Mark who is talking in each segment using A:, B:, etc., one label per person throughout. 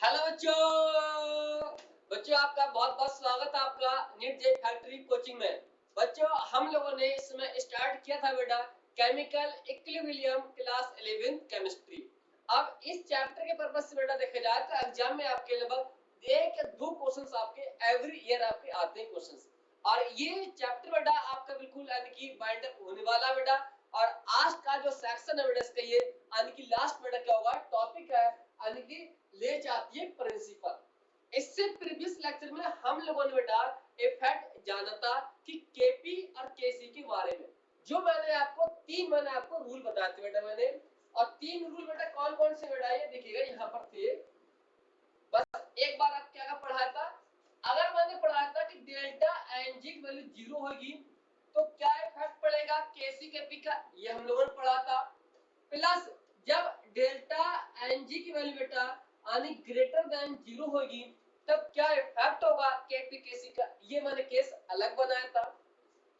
A: Hello बच्चों। बच्चों आपका बहुत बहुत स्वागत है आपका नीट जे फैक्ट्री कोचिंग में। बच्चों हम लोगों ने इसमें स्टार्ट किया था बेटा केमिकल इक्विलिब्रियम क्लास 11 केमिस्ट्री। अब इस चैप्टर के पर्पज से बेटा देखा जाए तो एग्जाम में आपके लगभग एक या दो क्वेश्चंस आपके एवरी ईयर आपके आते हैं क्वेश्चंस। और ये चैप्टर बेटा आपका बिल्कुल यानी कि बाइंड अप होने वाला बेटा। और आज का जो सेक्शन है बेटा इसका ये यानी कि लास्ट बेटा क्या होगा टॉपिक है यानी कि ले जाती है प्रिंसिपल। इससे प्रीवियस लेक्चर में हम लोगों ने बेटा इफेक्ट जाना था कि केपी और केसी के बारे में। जो मैंने आपको रूल बताए थे बेटा मैंने। और तीन रूल बेटा कौन कौन से बेटा ये देखिएगा यहाँ पर थे। बस एक बार आप क्या पढ़ाया था। अगर मैंने पढ़ाया था कि डेल्टा एनजी की वैल्यू 0 होगी तो क्या इफेक्ट पड़ेगा केसी केपी का, ये हम लोगों ने पढ़ा था। प्लस जब डेल्टा एनजी की वैल्यू बेटा यानी ग्रेटर देन 0 होगी तब क्या इफेक्ट होगा केपी केसी का, ये मैंने केस अलग बनाया था।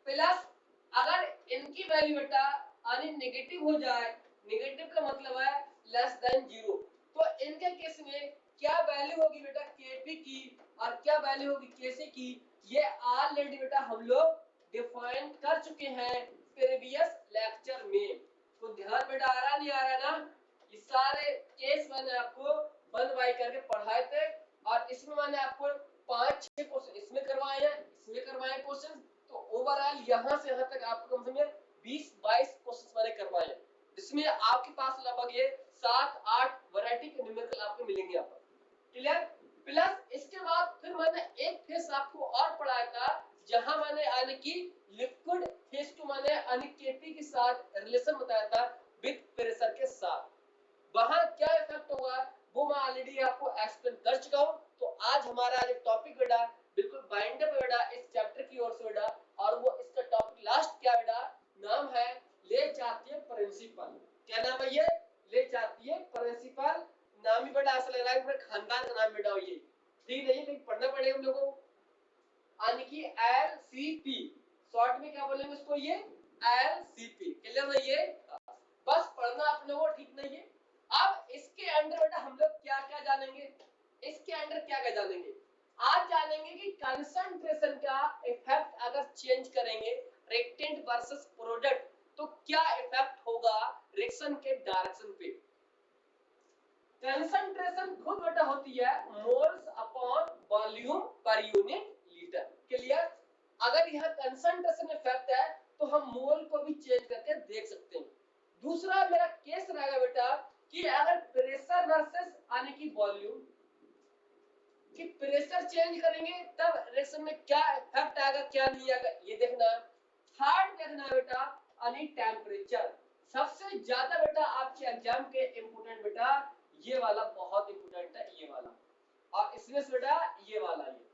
A: प्लस अगर इनकी वैल्यू बेटा यानी नेगेटिव हो जाए, नेगेटिव का मतलब है लेस देन 0, तो इनके केस में क्या वैल्यू होगी बेटा केपी की और क्या वैल्यू होगी केसी की, ये ऑलरेडी बेटा हम लोग डिफाइन कर चुके हैं प्रीवियस लेक्चर में। तो ध्यान बेटा आ रहा नहीं आ रहा ना, ये सारे केस मैंने आपको वन बाय करके पढ़ाए थे। और इसमें मैंने आपको 5-6 क्वेश्चन इसमें करवाए हैं, इसमें करवाए क्वेश्चन। तो ओवरऑल यहाँ से यहाँ तक आपको कम से कम 20-22 क्वेश्चन मैंने करवाए हैं, जिसमें आपके पास लगभग ये 7-8 वैरायटी के न्यूमेरिकल आपको मिलेंगे यहाँ पर। क्लियर। प्लस इसके बाद फिर मैंने एक फेस आपको और पढ़ाया था जहां मैंने यानी कि लिक्विड फेस को मैंने यानी केपी के साथ रिलेशन बताया था विद प्रेशर के साथ। वहां क्या इफेक्ट होगा वो मैं ऑलरेडी आपको एक्सप्लेन कर चुका हूं। तो आज हमारा जो टॉपिक बेटा बिल्कुल बाइंड अप बेटा इस चैप्टर की ओर से बेटा, और वो इसका टॉपिक लास्ट क्या बेटा नाम है ले जाती है प्रिंसिपल। क्या नाम है ये ले जाती है प्रिंसिपल। नाम ही बेटा ऐसा लग रहा है कि खानदान का नाम बेटा ये ठीक है, ये पढ़ना पड़ेगा हम लोगों को। यानी कि एलसीपी शॉर्ट में क्या बोलेंगे उसको, ये एलसीपी। क्लियर है ये, बस पढ़ना आप लोगों को ठीक नहीं है। अब इसके अंदर बेटा हम लोग क्या क्या जानेंगे, इसके अंदर क्या क्या जानेंगे। आज जानेंगे कि कंसंट्रेशन का इफेक्ट अगर चेंज करेंगे रिएक्टेंट वर्सेस प्रोडक्ट तो क्या इफेक्ट होगा रिएक्शन के डायरेक्शन पे। कंसंट्रेशन खुद बेटा होती है moles upon volume per unit litre. Clear. अगर यह कंसंट्रेशन इफेक्ट है तो हम मोल को भी चेंज करके देख सकते हैं। दूसरा मेरा केस रहेगा बेटा कि अगर प्रेशर वर्सेस यानी कि वॉल्यूम कि प्रेशर चेंज करेंगे तब रिएक्शन में क्या इफेक्ट आएगा क्या नहीं आएगा ये देखना। थर्ड देखना बेटा यानी टेम्परेचर। सबसे ज्यादा बेटा आपके एग्जाम के इंपोर्टेंट बेटा ये वाला बहुत इंपोर्टेंट है, ये वाला। और इसमें से बेटा ये वाला, ये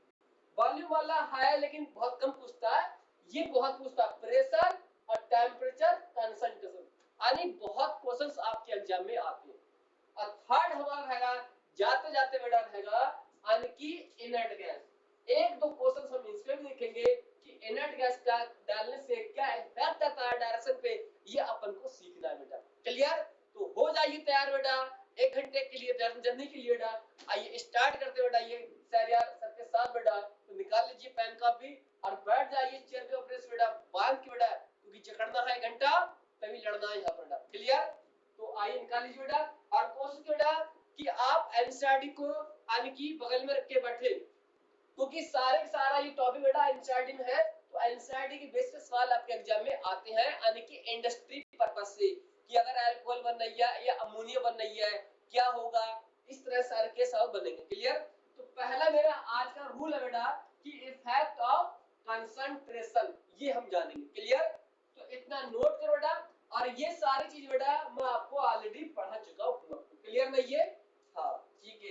A: वॉल्यूम वाला है लेकिन बहुत कम पूछता है, ये बहुत पूछता है प्रेशर और टेम्परेचर कंसंट्रेशन, यानी बहुत क्वेश्चंस आपके एग्जाम में आते हैं। और थर्ड हमारा रहेगा जाते जाते बेटा रहेगा यानी कि इनर्ट गैस। एक दो क्वेश्चंस हम इसमें भी देखेंगे कि इनर्ट गैस का डालने से क्या इफेक्ट आता है डायरेक्शन पे, ये अपन को सीखना है बेटा। क्लियर। तो हो जाइए तैयार बेटा 1 घंटे के लिए जानने के लिए बेटा। आइए स्टार्ट करते बेटा। ये सर यार सर के साथ बेटा तो निकाल लीजिए पेन कॉपी और बैठ जाइए चेयर के ऊपर बेटा बांध के बेटा, क्योंकि जकड़ना है 1 घंटा तभी लड़ना है यहाँ पर बेटा। क्लियर। तो आइए निकाल लीजिए बेटा और कोशिश बेटा कि आप एनसीईआरटी को यानी कि बगल में रख के बैठे, क्योंकि सारा ये टॉपिक बेटा एनसीईआरटी में है। तो एनसीईआरटी के बेस पे सवाल आपके एग्जाम में आते हैं यानी कि इंडस्ट्री पर्पस से कि अगर अल्कोहल बन रही है या अमोनिया बन रही है क्या होगा, इस तरह सारे केस और बनेंगे। क्लियर। तो पहला मेरा आज का रूल है बेटा कि इफेक्ट ऑफ कंसंट्रेशन, ये हम जानेंगे। क्लियर। तो इतना नोट करो बेटा। और ये सारी चीज बेटा मैं आपको ऑलरेडी पढ़ा चुका हूँ। क्लियर नहीं है, हाँ ठीक है।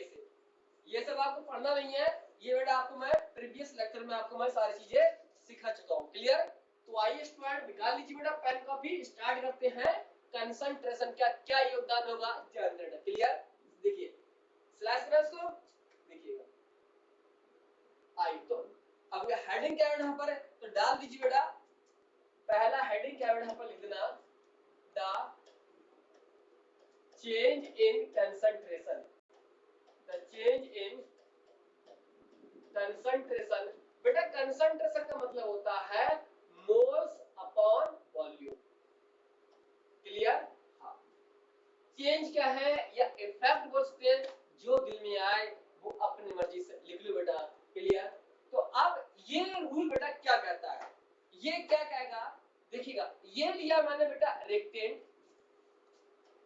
A: ये सब आपको पढ़ना नहीं है, ये बेटा आपको मैं प्रीवियस लेक्चर में आपको मैं सारी चीजें सिखा चुका हूँ। क्लियर। तो आइए स्टूडेंट निकाल लीजिए बेटा पेन कॉपी, स्टार्ट करते हैं। कंसंट्रेशन का क्या योगदान होगा जानते हैं। क्लियर। देखिए स्लैश करें इसको, देखिएगा। आई तो अब ये हेडिंग क्या है यहाँ पर तो डाल दीजिए बेटा। पहला हेडिंग क्या है यहाँ पर लिख देना the change in concentration, the change है या इफेक्ट बोल सकते हैं, जो दिल में आए वो अपनी मर्जी से लिख लो बेटा। क्लियर? तो अब ये रूल बेटा क्या कहता है, ये क्या कहेगा, देखिएगा ये लिया मैंने बेटा रेक्टेंट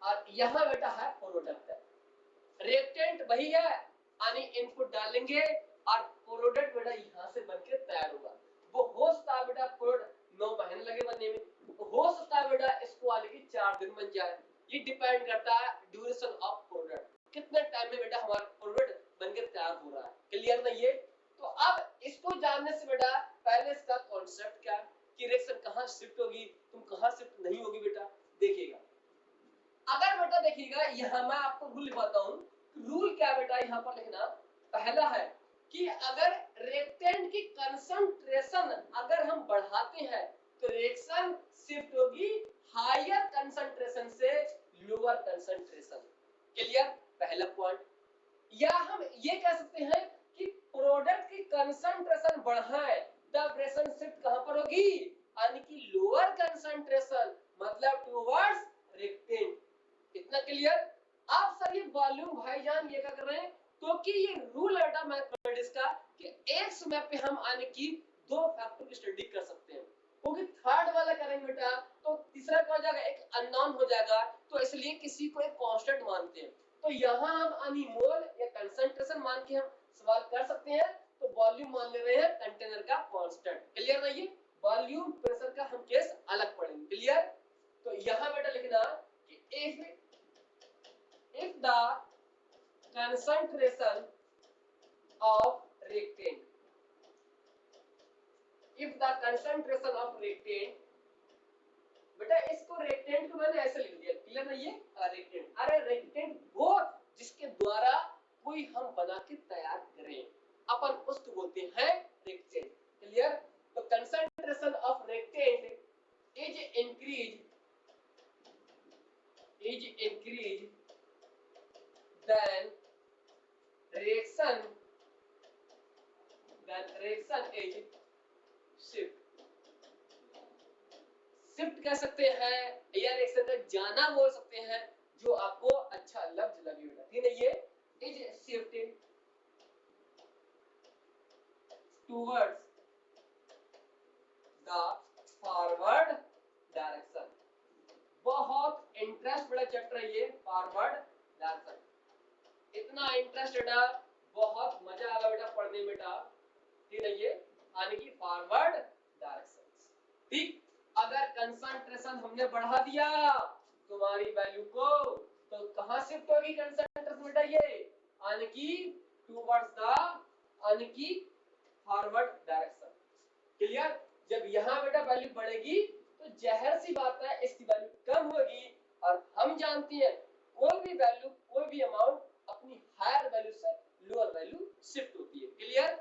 A: और यहाँ बेटा है प्रोडक्ट। रेक्टेंट वही है, यानी इनपुट डालेंगे और प्रोडक्ट बेटा यहाँ से बनके तैयार होगा। वो हो सकता है बेटा प्रोडक्ट 9 महीने लगे बनने में, हो सकता है बेटा इसको आने की 4 दिन बन जाए। ये डिपेंड करता है ड्यूरेशन ऑफ प्रोडक्ट, कितने टाइम में बेटा हमारा प्रोडक्ट बनके तैयार हो रहा है। क्लियर नहीं ये? तो अब इसको जानने से बेटा पहले इसका कॉन्सेप्ट क्या कि रिएक्शन कहाँ शिफ्ट होगी, तुम कहाँ शिफ्ट नहीं होगी बेटा देखिएगा। अगर बेटा देखिएगा यहाँ मैं आपको रूल लिखवाता हूँ। रूल क्या बेटा यहाँ पर लिखना, पहला है कि अगर रिएक्टेंट की कंसंट्रेशन अगर हम बढ़ाते हैं तो रिएक्शन शिफ्ट होगी हायर कंसंट्रेशन से लोअर कंसंट्रेशन। क्लियर? पहला पॉइंट। या हम ये कह सकते हैं कि प्रोडक्ट की कंसंट्रेशन बढ़ाएं तब रिएक्शन शिफ्ट कहां पर होगी, यानी कि लोअर कंसंट्रेशन मतलब टुवर्ड्स रिएक्टेंट। इतना क्लियर? आप सर ये वॉल्यूम भाईजान ये क्या कर रहे हैं, क्योंकि ये रूल है बेटा मैथमेटिक्स का कि एक समय पे हम आने की 2 फैक्टर की स्टडी कर सकते हैं, क्योंकि थर्ड वाला करेंगे बेटा तो तीसरा क्या हो जाएगा, एक अननोन हो जाएगा, तो इसलिए किसी को एक कांस्टेंट मानते हैं। तो यहाँ हम अनिमोल या कंसंट्रेशन मान के हम सवाल कर सकते हैं, तो वॉल्यूम मान ले रहे हैं कंटेनर का कांस्टेंट। क्लियर नहीं है? वॉल्यूम प्रेशर का हम केस अलग पढ़ेंगे। क्लियर? तो यहाँ बेटा लिखना कि if the concentration of reactant, if the concentration of reactant, बेटा इसको reactant को मैंने ऐसे लिख दिया। क्लियर नहीं है? reactant, अरे reactant वो जिसके द्वारा कोई हम बना के तैयार करें, अपन उसको बोलते हैं reactant। क्लियर? तो concentration of reactant is increased then reaction is shift कह सकते हैं या रिएक्शन का जाना बोल सकते हैं, जो आपको अच्छा लफ्ज लगे बेटा। ठीक है? ये is shifted towards the forward direction। बहुत इंटरेस्ट बड़ा चैप्टर है ये फॉरवर्ड डायरेक्शन। इतना इंटरेस्ट बेटा बहुत मजा आएगा बेटा पढ़ने में बेटा। ठीक है? ये यानी कि फॉरवर्ड डायरेक्शन। ठीक? अगर कंसंट्रेशन हमने बढ़ा दिया तुम्हारी वैल्यू को, तो कहां शिफ्ट होगी कंसंट्रेशन बेटा, ये यानी कि टुवर्ड्स द यानी कि फॉरवर्ड डायरेक्शन। क्लियर? जब यहां बेटा वैल्यू बढ़ेगी तो जाहिर सी बात है इसकी वैल्यू कम होगी, और हम जानते हैं कोई भी वैल्यू कोई भी अमाउंट अपनी हायर वैल्यू से लोअर वैल्यू शिफ्ट होती है। क्लियर?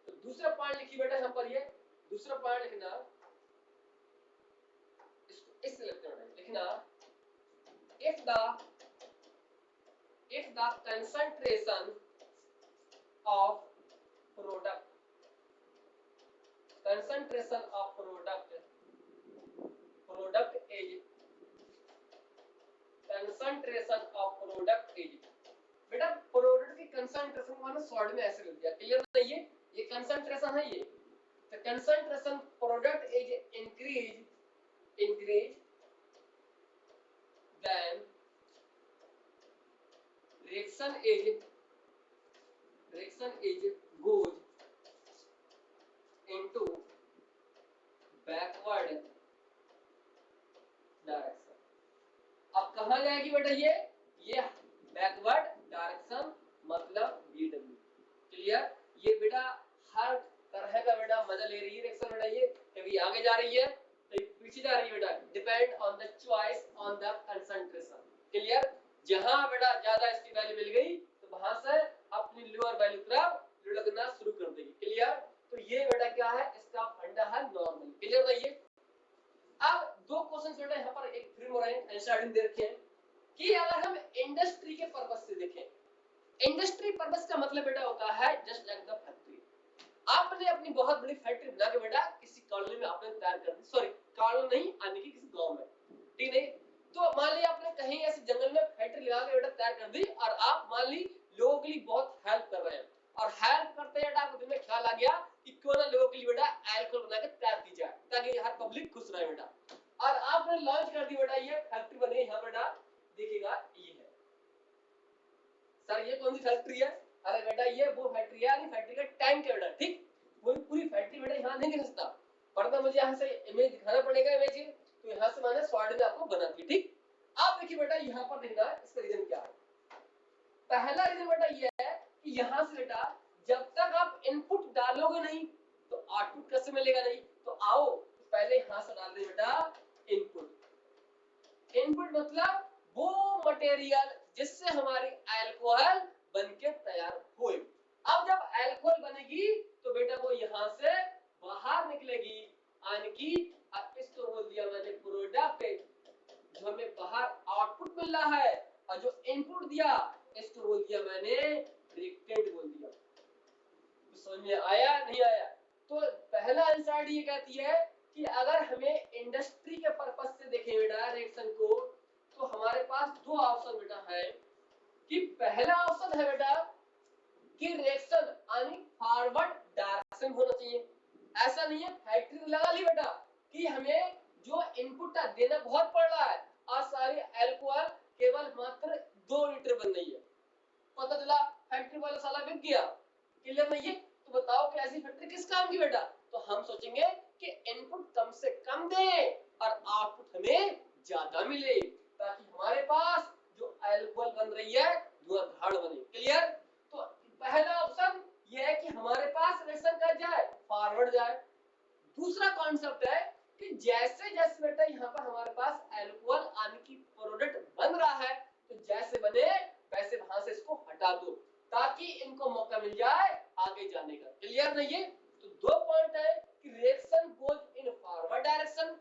A: तो दूसरा पॉइंट लिखिए बेटा यहां पर, ये दूसरा पॉइंट लिखना, इसको इस लिखते हैं लिखना, if the concentration of product is बेटा प्रोडक्ट की कंसंट्रेशन को मैंने शॉर्ट में ऐसे लिख दिया। क्लियर नहीं है? ये कंसंट्रेशन है ये, तो concentration product is increase then reaction is goes into backward direction। अब कहां जाएगी बेटा ये बैकवर्ड डायरेक्शन मतलब BW। क्लियर? ये बेटा हर तरह का बेटा मजा ले रही है रिएक्शन बेटा, ये कभी आगे जा रही है तो पीछे जा रही है बेटा, depend on the choice on the concentration. Clear? जहां बेटा ज्यादा इसकी वैल्यू मिल गई तो वहां से अपनी लोअर वैल्यू तरफ लुढ़कना शुरू कर देगी। क्लियर? तो ये बेटा क्या है, इसका फंडा है नॉर्मल। क्लियर रहिए? अब दो क्वेश्चन बेटा यहाँ पर एक फ्री हो रहे हैं, एनसीईआरटी दे रखे हैं कि अगर हम इंडस्ट्री के पर्पस से देखें, इंडस्ट्री पर्पस का मतलब बेटा होता है जस्ट लाइक द फैक्ट्री। आपने अपनी बहुत बड़ी फैक्ट्री बना के बेटा किसी कॉलोनी में आपने तैयार कर दी, सॉरी कॉलोनी नहीं आने की किसी गांव में, ठीक है? तो मान ली आपने कहीं ऐसे जंगल में फैक्ट्री लगा के बेटा तैयार कर दी और आप मान ली लोगों के लिए बहुत हेल्प कर रहे हैं और हेल्प करते हैं आपको दिल में ख्याल आ गया कि क्यों ना लोगों के लिए बेटा अल्कोहल बना के तैयार की जाए ताकि हर पब्लिक खुश रहे बेटा, और आपने लॉन्च कर दी बेटा, ये फैक्ट्री बनी यहाँ बेटा देखिएगा ये है सर, ये कौन सी फैक्ट्री है? अरे बेटा ये वो फैक्ट्री है, यानी फैक्ट्री का टैंक है बेटा, ठीक। पूरी पूरी फैक्ट्री बेटा यहाँ नहीं दिख सकता, वरना मुझे यहाँ से इमेज दिखाना पड़ेगा, इमेज तो यहाँ से मैंने शॉर्ट में आपको बना दी, ठीक। आप देखिए बेटा यहाँ पर देखना इसका रीजन क्या है। पहला रीजन बेटा ये है कि यहाँ से बेटा जब तक आप इनपुट डालोगे नहीं तो आउटपुट कैसे मिलेगा नहीं, तो आओ पहले यहाँ से डाल दे बेटा इनपुट। इनपुट मतलब वो मटेरियल जिससे हमारी अल्कोहल बनके तैयार होए। अब जब अल्कोहल बनेगी तो बेटा वो यहाँ से बाहर निकलेगी, यानी कि अब इसको बोल दिया मैंने प्रोडक्ट, जो हमें बाहर आउटपुट मिल रहा है, और जो इनपुट दिया इसको बोल दिया मैंने रिएक्टेंट बोल दिया। समझ में आया नहीं आया? तो पहला आंसर ये कहती है कि अगर हमें इंडस्ट्री के पर्पस से देखें बेटा रिएक्शन को, तो हमारे पास दो ऑप्शन बेटा है कि पहला ऑप्शन है बेटा कि रिएक्शन यानी फॉरवर्ड डायरेक्शन होना चाहिए। ऐसा नहीं है फैक्ट्री लगा ली बेटा कि हमें जो इनपुट देना बहुत पड़ रहा है और सारी अल्कोहल केवल मात्र 2 लीटर बन रही है, पता चला फैक्ट्री वाला साला बिक गया, क्लियर नहीं है? तो बताओ कि ऐसी फैक्ट्री किस काम की बेटा? तो हम सोचेंगे कि इनपुट कम से कम दें और आउटपुट हमें ज्यादा मिले, ताकि हमारे पास जो अल्कोहल बन रही है धुआंधार बने, क्लियर? तो पहला ऑप्शन ये है कि हमारे पास रिएक्शन कर जाए, फॉरवर्ड जाए। दूसरा कॉन्सेप्ट है कि जैसे जैसे बेटा यहाँ पर हमारे पास अल्कोहल यानी कि प्रोडक्ट बन रहा है, तो जैसे बने वैसे वहां से इसको हटा दो ताकि इनको मौका मिल जाए आगे जाने का, क्लियर नहीं है? तो दो पॉइंट है कि reaction goes in forward direction,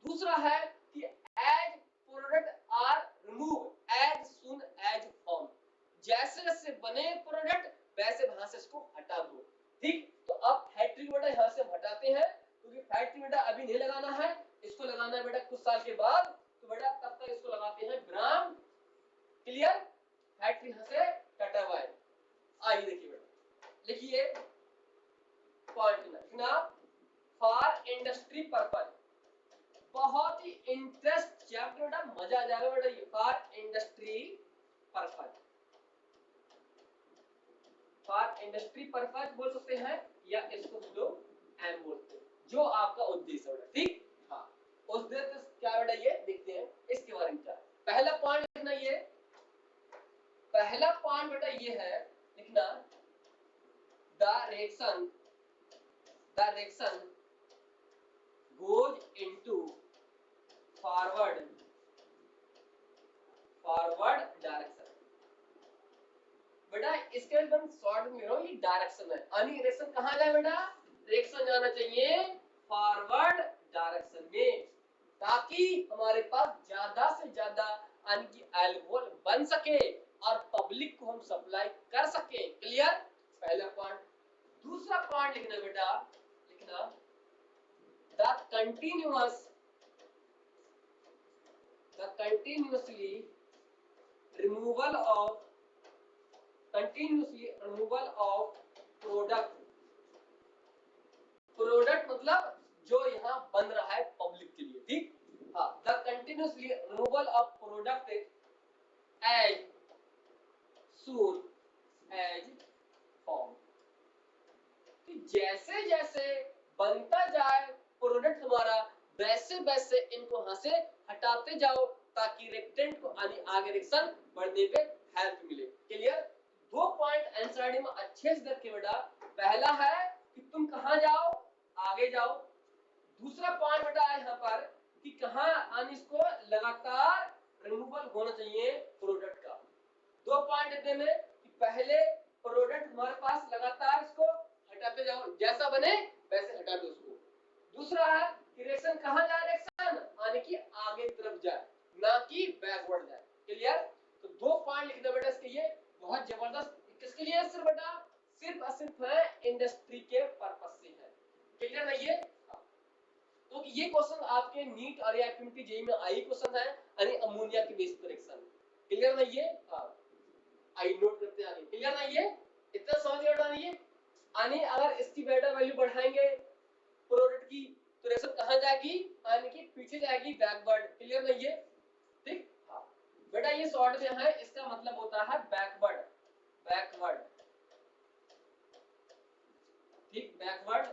A: दूसरा है कि as product are remove as soon as form, जैसे जैसे बने प्रोडक्ट वैसे वहां से इसको हटा दो, ठीक। तो अब फैक्ट्री बेटा यहाँ से हटाते हैं, क्योंकि फैक्ट्री बेटा अभी नहीं लगाना है, इसको लगाना है बेटा कुछ साल के बाद, तो बेटा तब तक इसको लगाते हैं ग्राम, क्लियर? फैक्ट्री यहाँ से कटा हुआ है। आइए देखिए बेटा, लिखिए पॉइंट लिखना फॉर इंडस्ट्री पर्पस, बहुत ही इंटरेस्ट चैप्टर बेटा, मजा आ जाएगा बेटा ये। For industry purpose, for industry purpose बोल सकते हैं या इसको हम लोग एम बोलते हैं, जो आपका उद्देश्य है, ठीक। हाँ, उद्देश्य क्या बेटा ये देखते हैं इसके बारे में क्या। पहला पॉइंट लिखना, ये पहला पॉइंट बेटा ये है लिखना the reaction goes into forward direction. बेटा इसके बाद शॉर्ट में रहो, ये डायरेक्शन है, यानी रिएक्शन कहां जाए बेटा? रिएक्शन जाना चाहिए फॉरवर्ड डायरेक्शन में, ताकि हमारे पास ज्यादा से ज्यादा यानी कि अल्कोहल बन सके और पब्लिक को हम सप्लाई कर सके, क्लियर? पहला पॉइंट। दूसरा पॉइंट लिखना बेटा, लिखना the continuously removal of product मतलब जो यहाँ बन रहा है पब्लिक के लिए, ठीक। हाँ, the continuously removal of product as soon as formed, कि जैसे जैसे बनता जाए प्रोडक्ट हमारा वैसे वैसे इनको यहाँ से हटाते जाओ, ताकि रिएक्टेंट को आगे रिएक्शन बढ़ने पे हेल्प मिले, क्लियर? दो पॉइंट आंसर में अच्छे से देख बेटा। पहला है कि तुम कहां जाओ, आगे जाओ। दूसरा पॉइंट बेटा यहाँ पर कि कहां आने इसको लगातार रिमूवल होना चाहिए प्रोडक्ट का। दो पॉइंट इतने में कि पहले प्रोडक्ट हमारे पास लगातार इसको हटाते जाओ, जैसा बने वैसे हटा दो उसको। दूसरा है कि रिएक्शन कहां जाए, रिएक्शन यानी कि आगे तरफ जाए, ना कि बैकवर्ड जाए, क्लियर? तो दो पॉइंट लिखना बेटा इसके, ये बहुत जबरदस्त। किसके लिए सिर्फ बेटा? सिर्फ है इंडस्ट्री के पर्पस से है, क्लियर नहीं है? तो क्योंकि ये क्वेश्चन आपके नीट और आईपीएमटी जेईई में आई क्वेश्चन है, यानी अमोनिया के बेस पर रिएक्शन। क्लियर ना ये? हां, आई नोट करते हैं। क्लियर ना ये? इतना समझ गए ना ये? यानी अगर इसकी बेटा वैल्यू बढ़ाएंगे प्रोडक्ट की तो रिएक्शन कहां जाएगी? यानी कि पीछे जाएगी, बैकवर्ड। क्लियर ना ये? ठीक। हां बेटा ये शॉर्ट में है, इसका मतलब होता है बैकवर्ड, बैकवर्ड। ठीक, बैकवर्ड।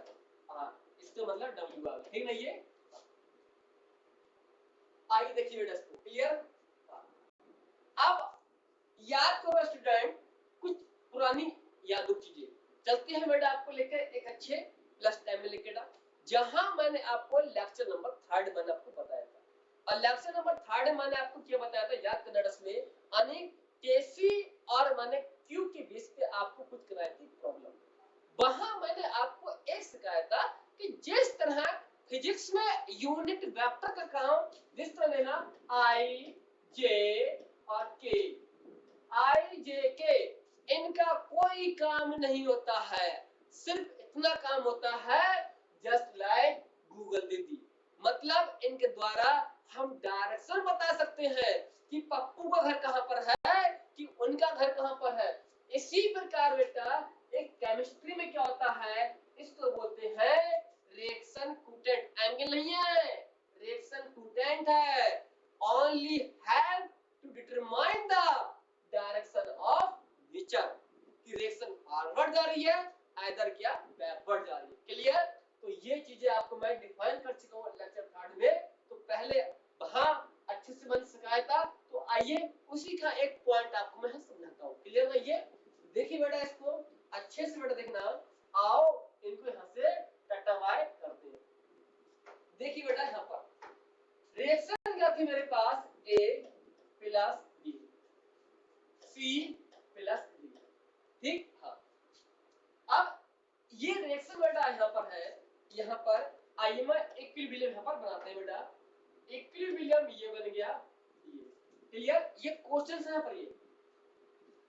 A: हां इसका मतलब डब्ल्यू आ गया। ठीक ना ये? आइए देखिए बेटा इसको। क्लियर? अब याद करो स्टूडेंट कुछ पुरानी यादों चीजें। चलते हैं बेटा आपको लेकर एक अच्छे प्लस टाइम में लेकर, जहां मैंने आपको लेक्चर नंबर 3 मैंने आपको बताया था, और लेक्चर नंबर 3 मैंने आपको क्या बताया था याद करना इसमें, यानी केसी और मैंने क्यू के बेस पे आपको कुछ कराई थी प्रॉब्लम। वहां मैंने आपको एक सिखाया था कि जिस तरह फिजिक्स में यूनिट वेक्टर का काम जिस तरह लेना आई जे और के, आई जे के, इनका कोई काम नहीं होता है, सिर्फ इतना काम होता है जस्ट लाइक गूगल दीदी, मतलब इनके द्वारा हम डायरेक्शन बता सकते हैं कि पप्पू का घर कहां पर है, कि उनका घर कहां पर है। इसी प्रकार बेटा एक केमिस्ट्री में क्या होता है, इसको बोलते हैं रिएक्शन क्वोटिएंट। एंगल नहीं है, रिएक्शन क्वोटिएंट है, only help to determine the direction of nature, कि रिएक्शन फॉरवर्ड जा रही है आइदर क्या बैकवर्ड जा रही है। क्लियर? तो ये चीजें आपको मैं डिफाइन कर चुका हूं लेक्चर 3 में, तो पहले वहां अच्छे से मैंने सिखाया था, तो आइए उसी का एक पॉइंट आपको मैं समझाता हूं। क्लियर ना ये? देखिए बेटा इसको अच्छे से बेटा देखना, आओ इनको यहां से टाटावाई करते हैं। देखिए बेटा यहां पर रिएक्शन क्या थी मेरे पास, A plus B, C plus D। ठीक। हाँ अब ये रिएक्शन बेटा यहां पर है, यहां पर आइए मैं इक्विलिब्रियम यहां पर बनाते हैं बेटा, इक्विलिब्रियम ये बन गया ये। क्लियर? ये क्वेश्चन है पर ये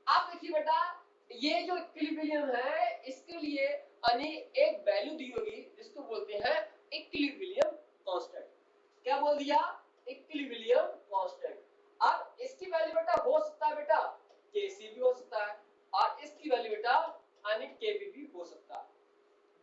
A: आप देखिए बेटा, ये जो इक्विलिब्रियम है इसके लिए यानी एक वैल्यू दी होगी जिसको बोलते हैं इक्विलिब्रियम कांस्टेंट। क्या बोल दिया? Equilibrium constant. अब इसकी वैल्यू बेटा हो सकता है बेटा Kc भी हो सकता है, और इसकी वैल्यू बेटा यानी Kb भी हो सकता है।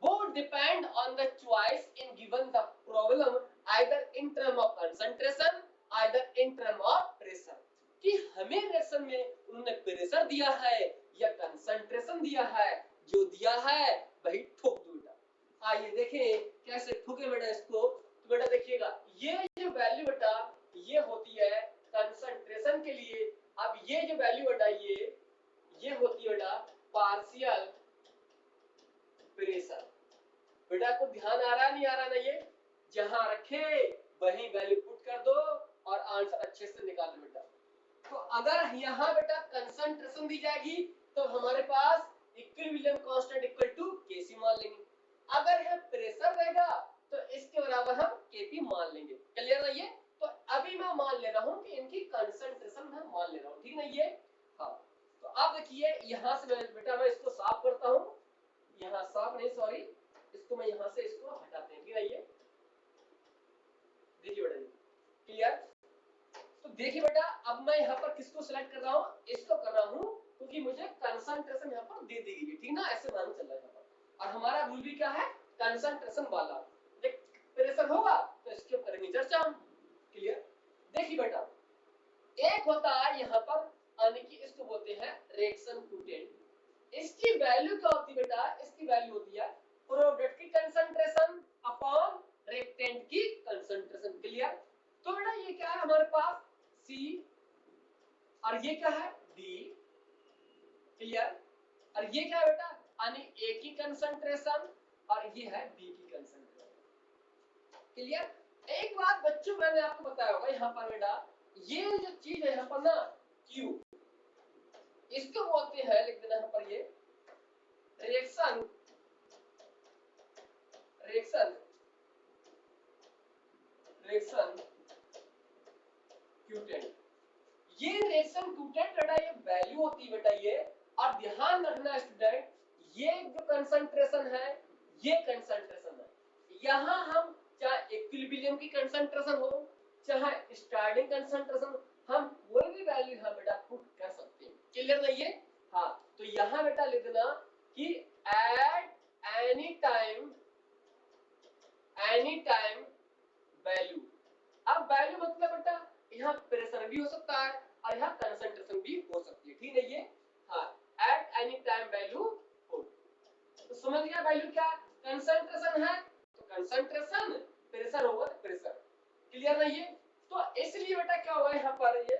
A: वो depend on the choice in given the problem either in term of concentration either in term of pressure, कि हमें रिएक्शन में उन्होंने प्रेशर दिया है या कंसंट्रेशन दिया है, जो दिया है वही ठोक दो बेटा। आइए देखें कैसे ठोके बेटा इसको। तो बेटा देखिएगा ये जो वैल्यू बेटा ये होती है कंसंट्रेशन के लिए, अब ये जो वैल्यू बेटा ये होती है बेटा पार्शियल प्रेशर। बेटा को ध्यान आ रहा नहीं आ रहा ना? ये जहां रखे वही वैल्यू पुट कर दो और आंसर अच्छे से निकाल दो बेटा। तो अगर यहाँ बेटा कंसंट्रेशन दी जाएगी तो हमारे पास equilibrium constant equal to Kc मान लेंगे, अगर यहाँ प्रेशर रहेगा तो इसके बराबर हम Kp मान लेंगे। क्लियर ना ये? तो अभी मैं मान ले रहा हूँ कि इनकी कंसंट्रेशन मैं मान ले रहा हूँ। ठीक ना ये? हाँ तो आप देखिए यहाँ से बेटा मैं इसको साफ करता हूँ, यहाँ साफ नहीं सॉरी, इसको मैं यहाँ से इसको हटाते हैं। ठीक है ये देखिए बेटा, क्लियर? तो देखिए बेटा अब मैं यहाँ पर किसको सिलेक्ट कर रहा हूँ, इसको कर रहा हूँ क्योंकि मुझे कंसंट्रेशन यहाँ पर दे दी गई है। ठीक ना? ऐसे मान चल रहा है यहाँ पर, और हमारा रूल भी क्या है कंसंट्रेशन वाला। देख प्रेशर होगा तो इसके ऊपर करेंगे चर्चा हम। क्लियर? देखिए बेटा एक होता है यहाँ पर यानी कि इसको बोलते हैं रिएक्शन क्वोटिएंट, इसकी वैल्यू क्या होती है बेटा, इसकी वैल्यू होती है प्रोडक्ट की कंसंट्रेशन अपॉन रिएक्टेंट की कंसंट्रेशन। क्लियर? तो बेटा ये क्या है हमारे पास C और ये क्या है D। क्लियर? और ये क्या है बेटा यानी A की कंसंट्रेशन और ये है B की कंसंट्रेशन। क्लियर? एक बात बच्चों मैंने आपको बताया होगा यहाँ पर बेटा ये जो चीज है यहाँ पर ना Q, इसको बोलते हैं, लिख देना यहाँ पर ये रिएक्शन क्वोटिएंट। ये रिएक्शन क्वोटिएंट बेटा ये वैल्यू होती है बेटा ये, और ध्यान रखना स्टूडेंट ये जो कंसंट्रेशन है ये कंसंट्रेशन है, यहाँ हम चाहे इक्विलिब्रियम की कंसंट्रेशन हो, चाहे स्टार्टिंग कंसंट्रेशन, हम कोई भी वैल्यू यहाँ बेटा पुट कर सकते हैं। क्लियर नहीं है? हाँ, तो यहाँ बेटा लिख देना कि एट एनी टाइम वैल्यू। अब वैल्यू मतलब बेटा यहाँ प्रेशर भी हो सकता है और यहाँ कंसंट्रेशन भी हो सकती है, ठीक है ये? हाँ, एट एनी टाइम वैल्यू हो। तो समझ गया वैल्यू क्या? कंसंट्रेशन है तो कंसंट्रेशन, प्रेशर होगा तो प्रेशर। क्लियर नहीं है? तो इसलिए बेटा क्या हुआ यहाँ पर ये,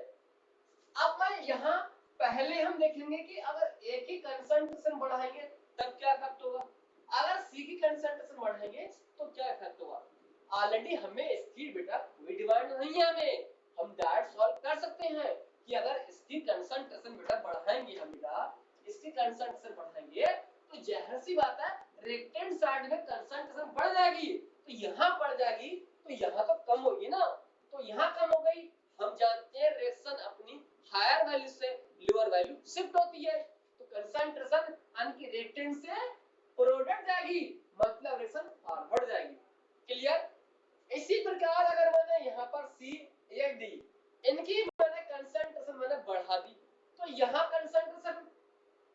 A: अब मैं यहाँ पहले हम देखेंगे कि अगर एक ही कंसंट्रेशन बढ़ाएंगे तब क्या इफेक्ट होगा, अगर सी की कंसंट्रेशन बढ़ाएंगे तो क्या इफेक्ट होगा। ऑलरेडी हमें इसकी बेटा कोई डिमांड नहीं है, हमें हम डायरेक्ट सॉल्व कर सकते हैं कि अगर इसकी कंसंट्रेशन बेटा बढ़ाएंगे, हम बेटा इसकी कंसंट्रेशन बढ़ाएंगे तो जाहिर सी बात है रिएक्टेंट साइड में कंसंट्रेशन बढ़ जाएगी, तो यहाँ बढ़ जाएगी तो यहाँ तो कम होगी ना, तो यहाँ कम हो गई। हम जानते हैं रिएक्शन अपनी हायर वैल्यू से लोअर वैल्यू शिफ्ट होती है, तो कंसंट्रेशन यानी कि रिएक्टेंट से प्रोडक्ट जाएगी, मतलब रिएक्शन फॉरवर्ड जाएगी। क्लियर? इसी प्रकार अगर मैंने यहाँ पर सी एक डी, इनकी मैंने कंसंट्रेशन मैंने बढ़ा दी, तो यहाँ कंसंट्रेशन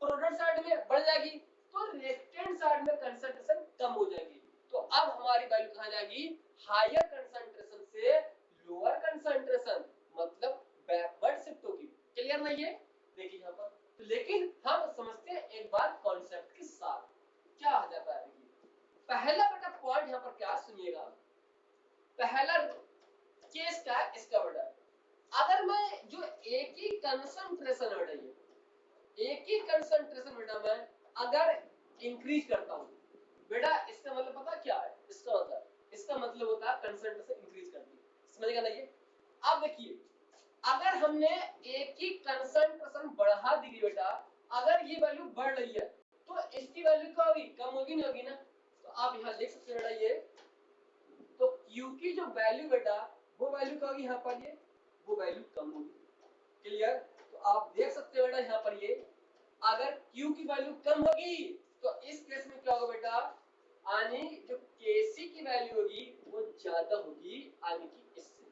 A: प्रोडक्ट साइड में बढ़ जाएगी, तो रिएक्टेंट साइड में कंसंट्रेशन कम हो जाएगी। तो अब हमारी वैल्यू कहाँ जाएगी, हायर कंसंट्रेशन से लोअर कंसंट्रेशन, मतलब बैकवर्ड शिफ्ट होगी। क्लियर नहीं है? देखिए यहाँ पर तो, लेकिन हम समझते हैं एक बार कॉन्सेप्ट के साथ क्या आ जाता है। देखिए पहला बेटा पॉइंट यहाँ पर क्या सुनिएगा, पहला केस क्या है इसका बेटा, अगर मैं जो एक ही कंसंट्रेशन बेटा, ये एक ही कंसंट्रेशन बेटा मैं अगर इंक्रीज करता हूँ बेटा, इसका मतलब पता क्या है, इसका मतलब होता है कंसंट्रेशन इंक्रीज कर दी। समझेगा ना ये? अब देखिए अगर हमने एक ही कंसंट्रेशन बढ़ा दी बेटा, अगर ये वैल्यू बढ़ रही है तो इसकी वैल्यू क्या होगी, कम होगी नहीं होगी ना। तो आप यहाँ देख सकते हैं बेटा ये, तो Q की जो वैल्यू बेटा वो वैल्यू क्या होगी यहाँ पर, ये वो वैल्यू कम होगी। क्लियर? तो आप देख सकते हैं बेटा यहाँ पर ये, अगर Q की वैल्यू कम होगी तो इस केस में क्या होगा बेटा, यानी जो Kc की वैल्यू होगी वो ज्यादा होगी यानी कि इससे।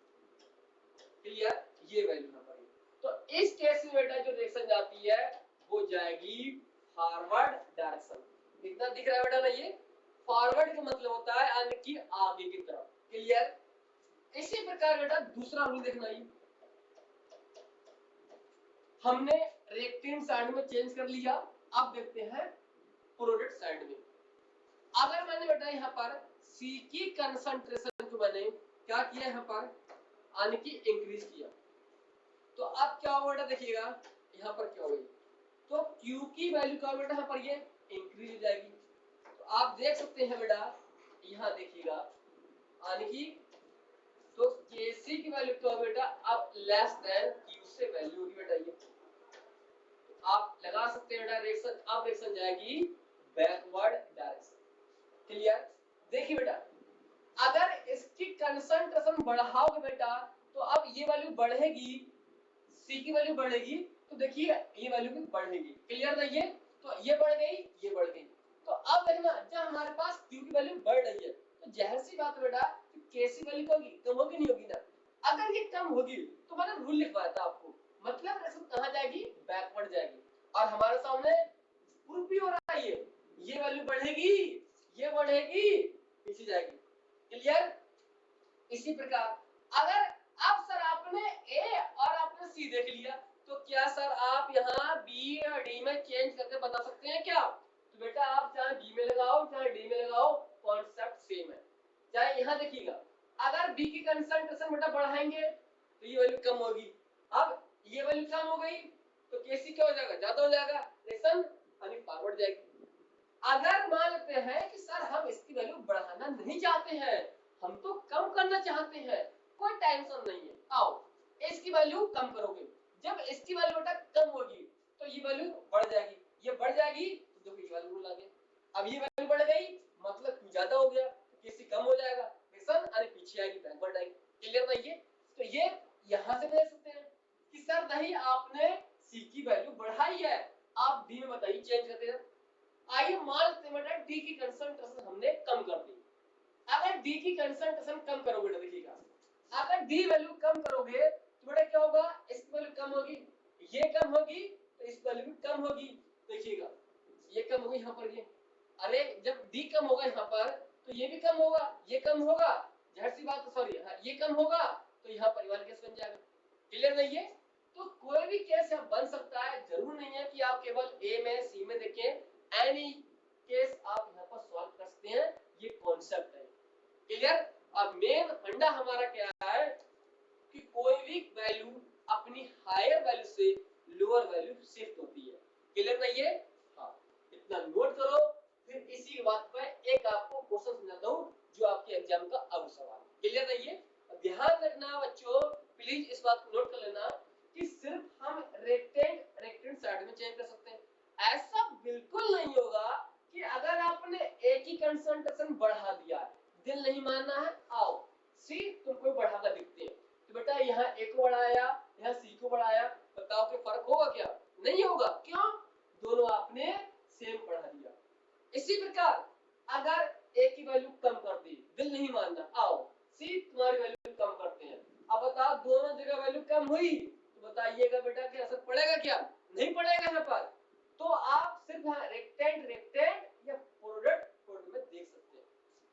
A: क्लियर? ये वैल्यू यहाँ पर, तो इस केस में बेटा जो रिएक्शन जाती है वो जाएगी फॉरवर्ड डायरेक्शन। इतना दिख रहा है बेटा ना, ये फॉरवर्ड का मतलब होता है यानी कि आगे की तरफ। क्लियर? इसी प्रकार बेटा दूसरा रूल देखना, ये हमने रिएक्टेंट साइड में चेंज कर लिया, अब देखते हैं प्रोडक्ट साइड में। अगर मैंने बेटा यहाँ पर सी की कंसंट्रेशन को मैंने क्या किया यहाँ पर, यानी कि इंक्रीज किया, तो अब क्या होगा बेटा, देखिएगा यहाँ पर क्या होगी, तो Q की वैल्यू क्या बेटा यहाँ पर ये इंक्रीज हो जाएगी। तो आप देख सकते हैं बेटा यहाँ देखिएगा, यानी कि तो Kc की वैल्यू क्या बेटा अब लेस देन Q से वैल्यू होगी बेटा, ये आप लगा सकते हैं बेटा रिएक्शन, अब रिएक्शन जाएगी बैकवर्ड डायरेक्शन। क्लियर? देखिए बेटा अगर इसकी कंसंट्रेशन बढ़ाओगे बेटा तो अब ये वैल्यू बढ़ेगी, C की वैल्यू बढ़ेगी, तो देखिए ये वैल्यू भी बढ़ेगी। क्लियर नहीं है? तो ये बढ़ गई, ये बढ़ गई, तो अब देखना जब हमारे पास Q की वैल्यू बढ़ रही है तो जाहिर सी बात है बेटा Kc वैल्यू क्या होगी, कम होगी नहीं होगी ना। अगर ये कम होगी तो मैंने रूल लिखवाया था आपको, मतलब रिएक्शन कहां जाएगी, बैकवर्ड जाएगी, और हमारे सामने प्रूफ भी हो रहा है ये वैल्यू बढ़ेगी, ये बढ़ेगी, पीछे जाएगी। क्लियर? इसी प्रकार अगर अब सर आपने ए और आपने सी देख लिया, तो क्या सर आप यहाँ बी और डी में चेंज करके बता सकते हैं क्या? तो बेटा आप चाहे बी में लगाओ चाहे डी में लगाओ, कॉन्सेप्ट सेम है। चाहे यहाँ देखिएगा अगर बी की कंसंट्रेशन बेटा बढ़ाएंगे तो ये वैल्यू कम होगी, अब ये वैल्यू कम हो गई तो केसी क्या हो जाएगा, ज्यादा हो जाएगा, रिएक्शन यानी फॉरवर्ड जाएगी। अगर मान लेते हैं कि सर हम इसकी वैल्यू बढ़ाना नहीं चाहते हैं, हम तो कम करना चाहते हैं, कोई टेंशन नहीं है, आओ इसकी वैल्यू कम करोगे, जब इसकी वैल्यू बेटा कम होगी तो ये वैल्यू बढ़ जाएगी, ये बढ़ जाएगी तो देखो ये वैल्यू आ गई, अब ये वैल्यू बढ़ गई मतलब Q ज्यादा हो गया, केसी कम हो जाएगा, रिएक्शन अरे पीछे आएगी, बैकवर्ड आएगी। क्लियर नहीं है? तो ये यहां से देख सकते हैं कि सर नहीं आपने सी की वैल्यू बढ़ाई है, आप डी में बताइए चेंज करते हैं। आइए मान लेते हैं बेटा डी की कंसंट्रेशन हमने कम कर दी, अगर डी की कंसंट्रेशन कम करोगे बेटा, देखिएगा अगर डी वैल्यू कम करोगे तो बेटा क्या होगा, इसकी वैल्यू कम होगी, ये कम होगी तो इस वैल्यू भी कम होगी। देखिएगा ये कम होगी यहाँ पर, ये अरे जब डी कम होगा यहाँ पर तो ये भी कम होगा, ये कम होगा, जाहिर सी बात, सॉरी ये कम होगा तो यहाँ पर वाला केस बन जाएगा। क्लियर नहीं है? तो कोई भी केस यहाँ बन सकता है, जरूर नहीं है कि आप केवल ए में सी में देखें, एनी केस आप यहाँ पर सॉल्व कर सकते हैं, ये कॉन्सेप्ट है। क्लियर? अब मेन फंडा हमारा क्या है कि कोई भी वैल्यू अपनी हायर वैल्यू से लोअर वैल्यू शिफ्ट होती है। क्लियर नहीं है? हाँ, इतना नोट करो, फिर इसी के बाद पर एक आपको क्वेश्चन समझाता हूं जो आपके एग्जाम का अब सवाल। क्लियर नहीं है? ध्यान रखना बच्चों, प्लीज इस बात को नोट कर लेना कि सिर्फ हम रेक्टेंड साइड में चेंज कर सकते हैं, ऐसा बिल्कुल नहीं होगा कि अगर आपने एक ही कंसंट्रेशन बढ़ा दिया, दिल नहीं मानना है, आओ सी तुमको बढ़ाकर दिखते हैं, तो बेटा यहाँ ए को बढ़ाया, यहाँ सी को बढ़ाया, बताओ कि फर्क होगा क्या? नहीं होगा। क्यों? दोनों आपने सेम बढ़ा दिया। इसी प्रकार अगर ए की वैल्यू कम कर दी, दिल नहीं मानना, आओ सी तुम्हारी वैल्यू कम करते हैं, अब बताओ दोनों जगह वैल्यू कम हुई तो बताइएगा बेटा कि असर पड़ेगा क्या? नहीं पड़ेगा यहाँ पर। तो आप सिर्फ रेक्टेंड या प्रोडक्ट में देख सकते हैं।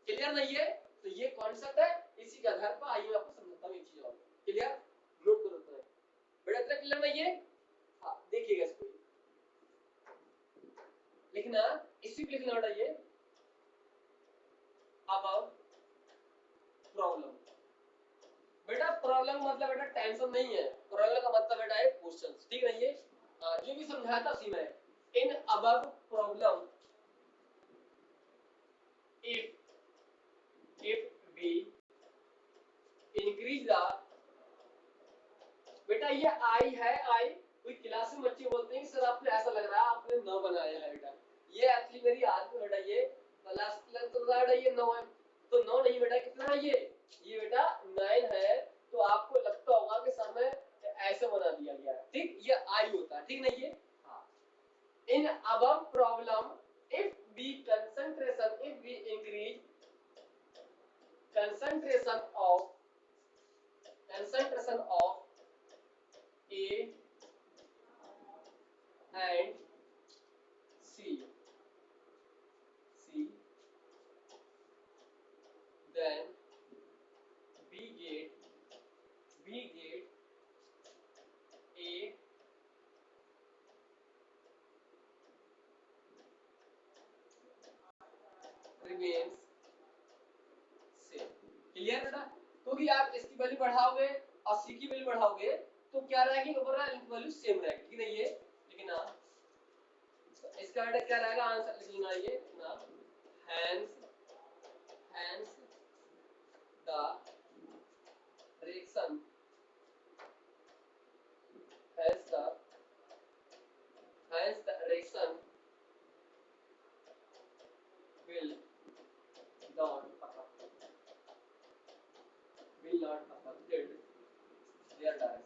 A: क्लियर नहीं है? तो ये कॉन्सेप्ट है, इसी के आधार पर आइए मैं आपको समझाता हूं एक चीज और। क्लियर? नोट करो तो बेटा, इतना क्लियर नहीं है? हाँ देखिएगा इसको, लिखना इसी पे लिखना बेटा, ये अब प्रॉब्लम। बेटा प्रॉब्लम मतलब बेटा टेंशन नहीं है, प्रॉब्लम का मतलब बेटा है क्वेश्चंस, ठीक नहीं है? जो भी समझाता उसी में, in above problem if we increase the, बेटा ये आई है, आई कोई क्लास में बच्चे बोलते हैं कि सर आपने ऐसा लग रहा है आपने 9 बनाया है बेटा, ये एक्चुअली मेरी आदत है बेटा, ये क्लास तो बेटा ये 9 है, तो 9 नहीं बेटा, कितना है ये बेटा 9 है, तो आपको लगता होगा कि सर में ऐसे बना दिया गया है, ठीक? ये आई होता है, ठीक नहीं है? हाँ, in above problem if we increase concentration of A and C, then we get A remains same। Clear बेटा? क्योंकि आप इसकी वैल्यू बढ़ाओगे और सी की वैल्यू बढ़ाओगे तो क्या रहेगी, ओवरऑल वैल्यू सेम रहेगी, ठीक है? ये लेकिन इसका बेटा क्या रहेगा, आंसर लिखना ये ना, hence the reaction will not affected their direction,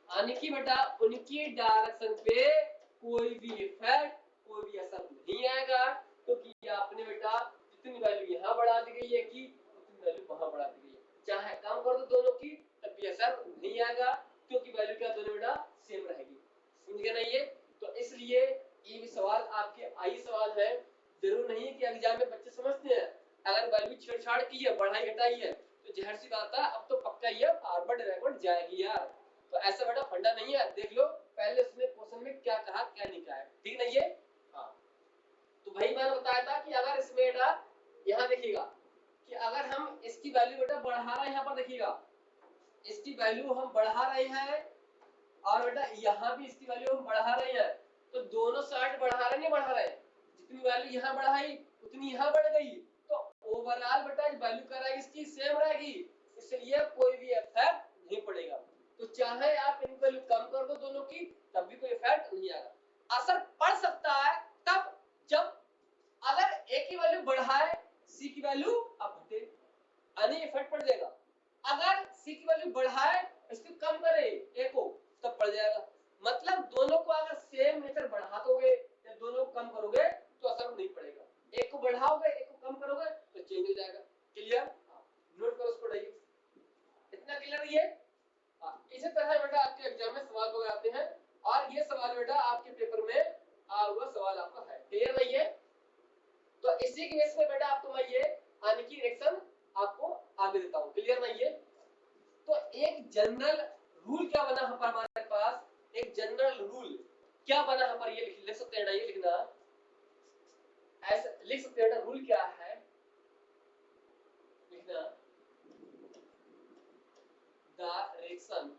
A: यानी कि बेटा उनकी डायरेक्शन पे कोई भी इफेक्ट, कोई भी असर नहीं आएगा, क्योंकि आपने बेटा जितनी वैल्यू यहाँ बढ़ा दी गई है कि उतनी वैल्यू वहां बढ़ा दी गई है, चाहे कम कर दो दोनों की तब भी असर नहीं आएगा, क्योंकि वैल्यू क्या दोनों बेटा सेम रहेगी। समझ गए ना ये? तो इसलिए ये भी सवाल आपके आई सवाल है, जरूर नहीं है कि एग्जाम में बच्चे समझते हैं अगर वैल्यू छेड़छाड़ की है, बढ़ाई घटाई है तो जहर सी बात है, अब तो पक्का ये फॉरवर्ड रिकॉर्ड जाएगी यार, तो ऐसा बेटा फंडा नहीं है। देख लो पहले उसने क्वेश्चन में क्या कहा क्या नहीं कहा है, ठीक नहीं है? हाँ, तो भाई मैंने बताया था कि अगर इसमें बेटा यहाँ देखिएगा कि अगर हम इसकी वैल्यू बेटा बढ़ा रहे हैं, यहाँ पर देखिएगा इसकी वैल्यू हम बढ़ा रहे हैं और बेटा यहाँ भी इसकी वैल्यू हम बढ़ा रहे हैं, तो दोनों साइड बढ़ा रहे नहीं बढ़ा रहे, जितनी वैल्यू यहाँ बढ़ाई उतनी यहाँ बढ़ गई, तो ओवरऑल बेटा वैल्यू क्या रहेगी इसकी सेम रहेगी, इसलिए कोई भी इफेक्ट नहीं पड़ेगा। तो चाहे आप इनकी वैल्यू कम कर दो दोनों की तब भी कोई इफेक्ट नहीं आएगा। असर पड़ सकता है तब जब अगर ए की वैल्यू बढ़ाए सी की वैल्यू अब घटे, यानी इफेक्ट पड़ जाएगा। अगर सी की वैल्यू बढ़ाए इसको कम करे ए को तब पड़ जाएगा। मतलब दोनों को अगर सेम लेकर बढ़ा दोगे या दोनों को कम करोगे तो असर नहीं पड़ेगा, एक को बढ़ाओगे एक को कम करोगे इसी की बेस पे बेटा आपको मैं ये यानी कि रिएक्शन आपको आगे देता हूं। क्लियर ना ये? तो एक जनरल रूल क्या बना है हमारे पास, एक जनरल रूल क्या बना है पर ये लिख सकते हैं, ये लिखना ऐसे लिख सकते हैं। रूल क्या है लिखना, डायरेक्शन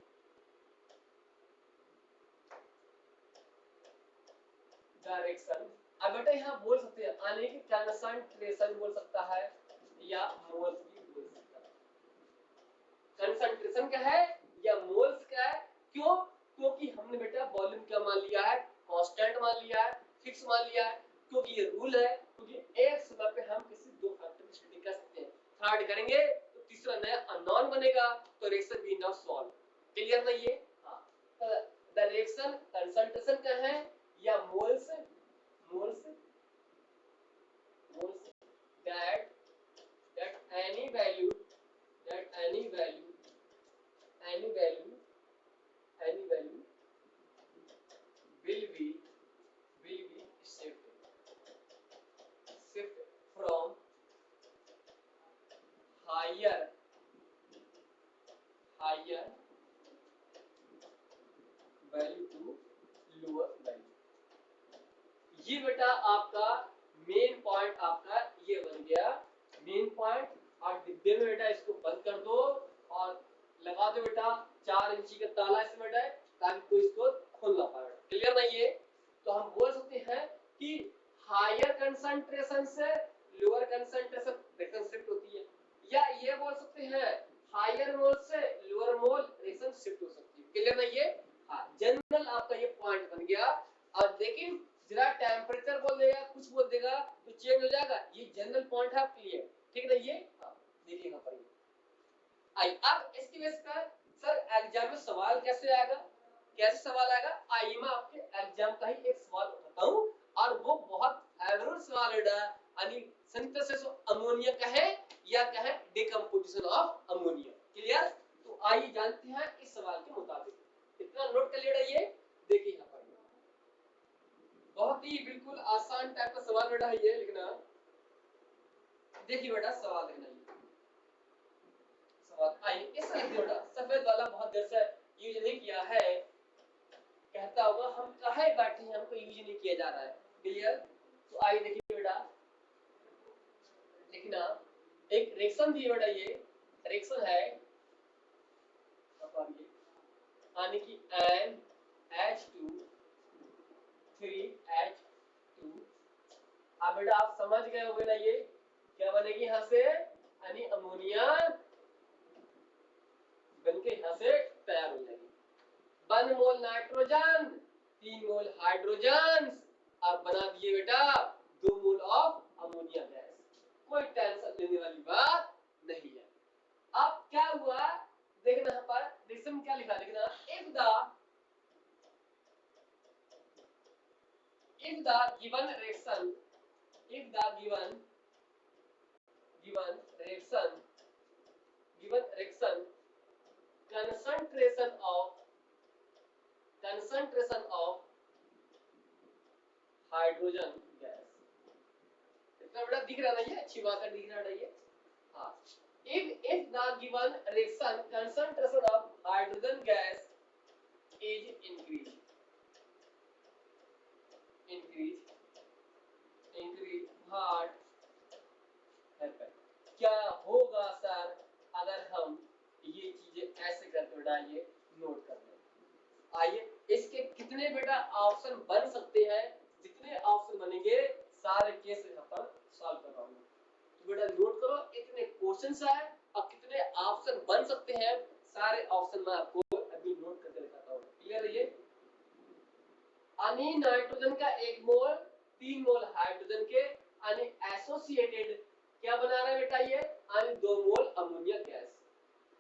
A: डायरेक्शन। अब बेटा यहाँ बोल सकते हैं यानी कि कंसंट्रेशन बोल सकता है या मोल्स भी बोल सकता है। कंसंट्रेशन क्या है या मोल्स क्या है, क्यों? क्योंकि हमने बेटा वॉल्यूम क्या मान लिया है, कांस्टेंट मान लिया है, फिक्स मान लिया है, क्योंकि ये रूल है। क्योंकि एक समय पे हम किसी दो फैक्टर की स्टडी कर सकते हैं, थर्ड करेंगे तो तीसरा नया अननोन बनेगा, तो reaction be now solve. Clear ना ये? हां, द रिएक्शन कंसंट्रेशन क्या है या moles moles moles that any value any value will be shift from higher value to lower value। ये बेटा आपका मेन पॉइंट आपका ये बन गया मेन पॉइंट। और डिब्बे में बेटा इसको बंद कर दो और लगा दो बेटा 4 इंची का ताला इसमें बेटा, ताकि कोई इसको खोल ना पाए। क्लियर ना ये? तो हम बोल सकते हैं कि हायर कंसंट्रेशन से लोअर कंसंट्रेशन रिएक्शन शिफ्ट होती है, या ये बोल सकते हैं हायर मोल से लोअर मोल रिएक्शन शिफ्ट हो सकती है। क्लियर ना ये? हाँ, जनरल आपका ये पॉइंट बन गया। और लेकिन जरा टेम्परेचर बोल देगा, कुछ बोल देगा तो चेंज हो जाएगा। ये जनरल पॉइंट है आपके लिए, ठीक है? ये हाँ, देखिए यहाँ पर आई। अब इसकी बेस पर सर एग्जाम में सवाल कैसे आएगा, कैसे सवाल आएगा? आइए मैं आपके एग्जाम का ही एक सवाल उठाता हूँ, और वो बहुत फेवरेट सवाल है यानी सिंथेसिस ऑफ अमोनिया का है या क्या है डिकम्पोजिशन ऑफ अमोनिया। क्लियर? तो आइए जानते हैं इस सवाल के मुताबिक। इतना नोट कर लिया ये, देखिए यहाँ पर बहुत ही बिल्कुल आसान टाइप का सवाल बेटा है ये लिखना। देखिए बेटा सवाल लिखना, ये सवाल आइए इस बेटा सफेद वाला बहुत देर से यूज नहीं किया है, कहता होगा हम काहे बैठे हैं, हमको यूज नहीं किया जा रहा है। क्लियर? तो आइए देखिए बेटा लिखना, एक रिएक्शन दी बेटा, ये रिएक्शन है यानी कि NH2 3H2। अब बेटा आप समझ गए होंगे ना ये क्या बनेगी यहाँ से, यानी अमोनिया बनके यहाँ से तैयार हो जाएगी। 1 मोल नाइट्रोजन 3 मोल हाइड्रोजन, अब बना दिए बेटा 2 मोल ऑफ अमोनिया गैस। कोई टेंशन लेने वाली बात नहीं है। अब क्या हुआ देखना, यहाँ पर रिएक्शन क्या लिखा देखना, if the given reaction concentration of hydrogen gas, इतना बड़ा दिख रहा है ये, अच्छी बात है, दिख रहा है ये। हाँ, if the given reaction concentration of hydrogen gas is increase what happen, क्या होगा सर अगर हम ये चीजें ऐसे करते बेटा, ये नोट कर लें। आइए इसके कितने बेटा ऑप्शन बन सकते हैं, जितने ऑप्शन बनेंगे सारे केस यहाँ पर सॉल्व कर रहा हूँ। तो बेटा नोट करो, इतने क्वेश्चंस है और कितने ऑप्शन बन सकते हैं, सारे ऑप्शन मैं आपको अभी नोट करके दिखाता हूँ। क्लियर है ये? यानी नाइट्रोजन का 1 मोल 3 मोल हाइड्रोजन के यानी एसोसिएटेड क्या बना रहा है बेटा ये, यानी 2 मोल अमोनिया गैस।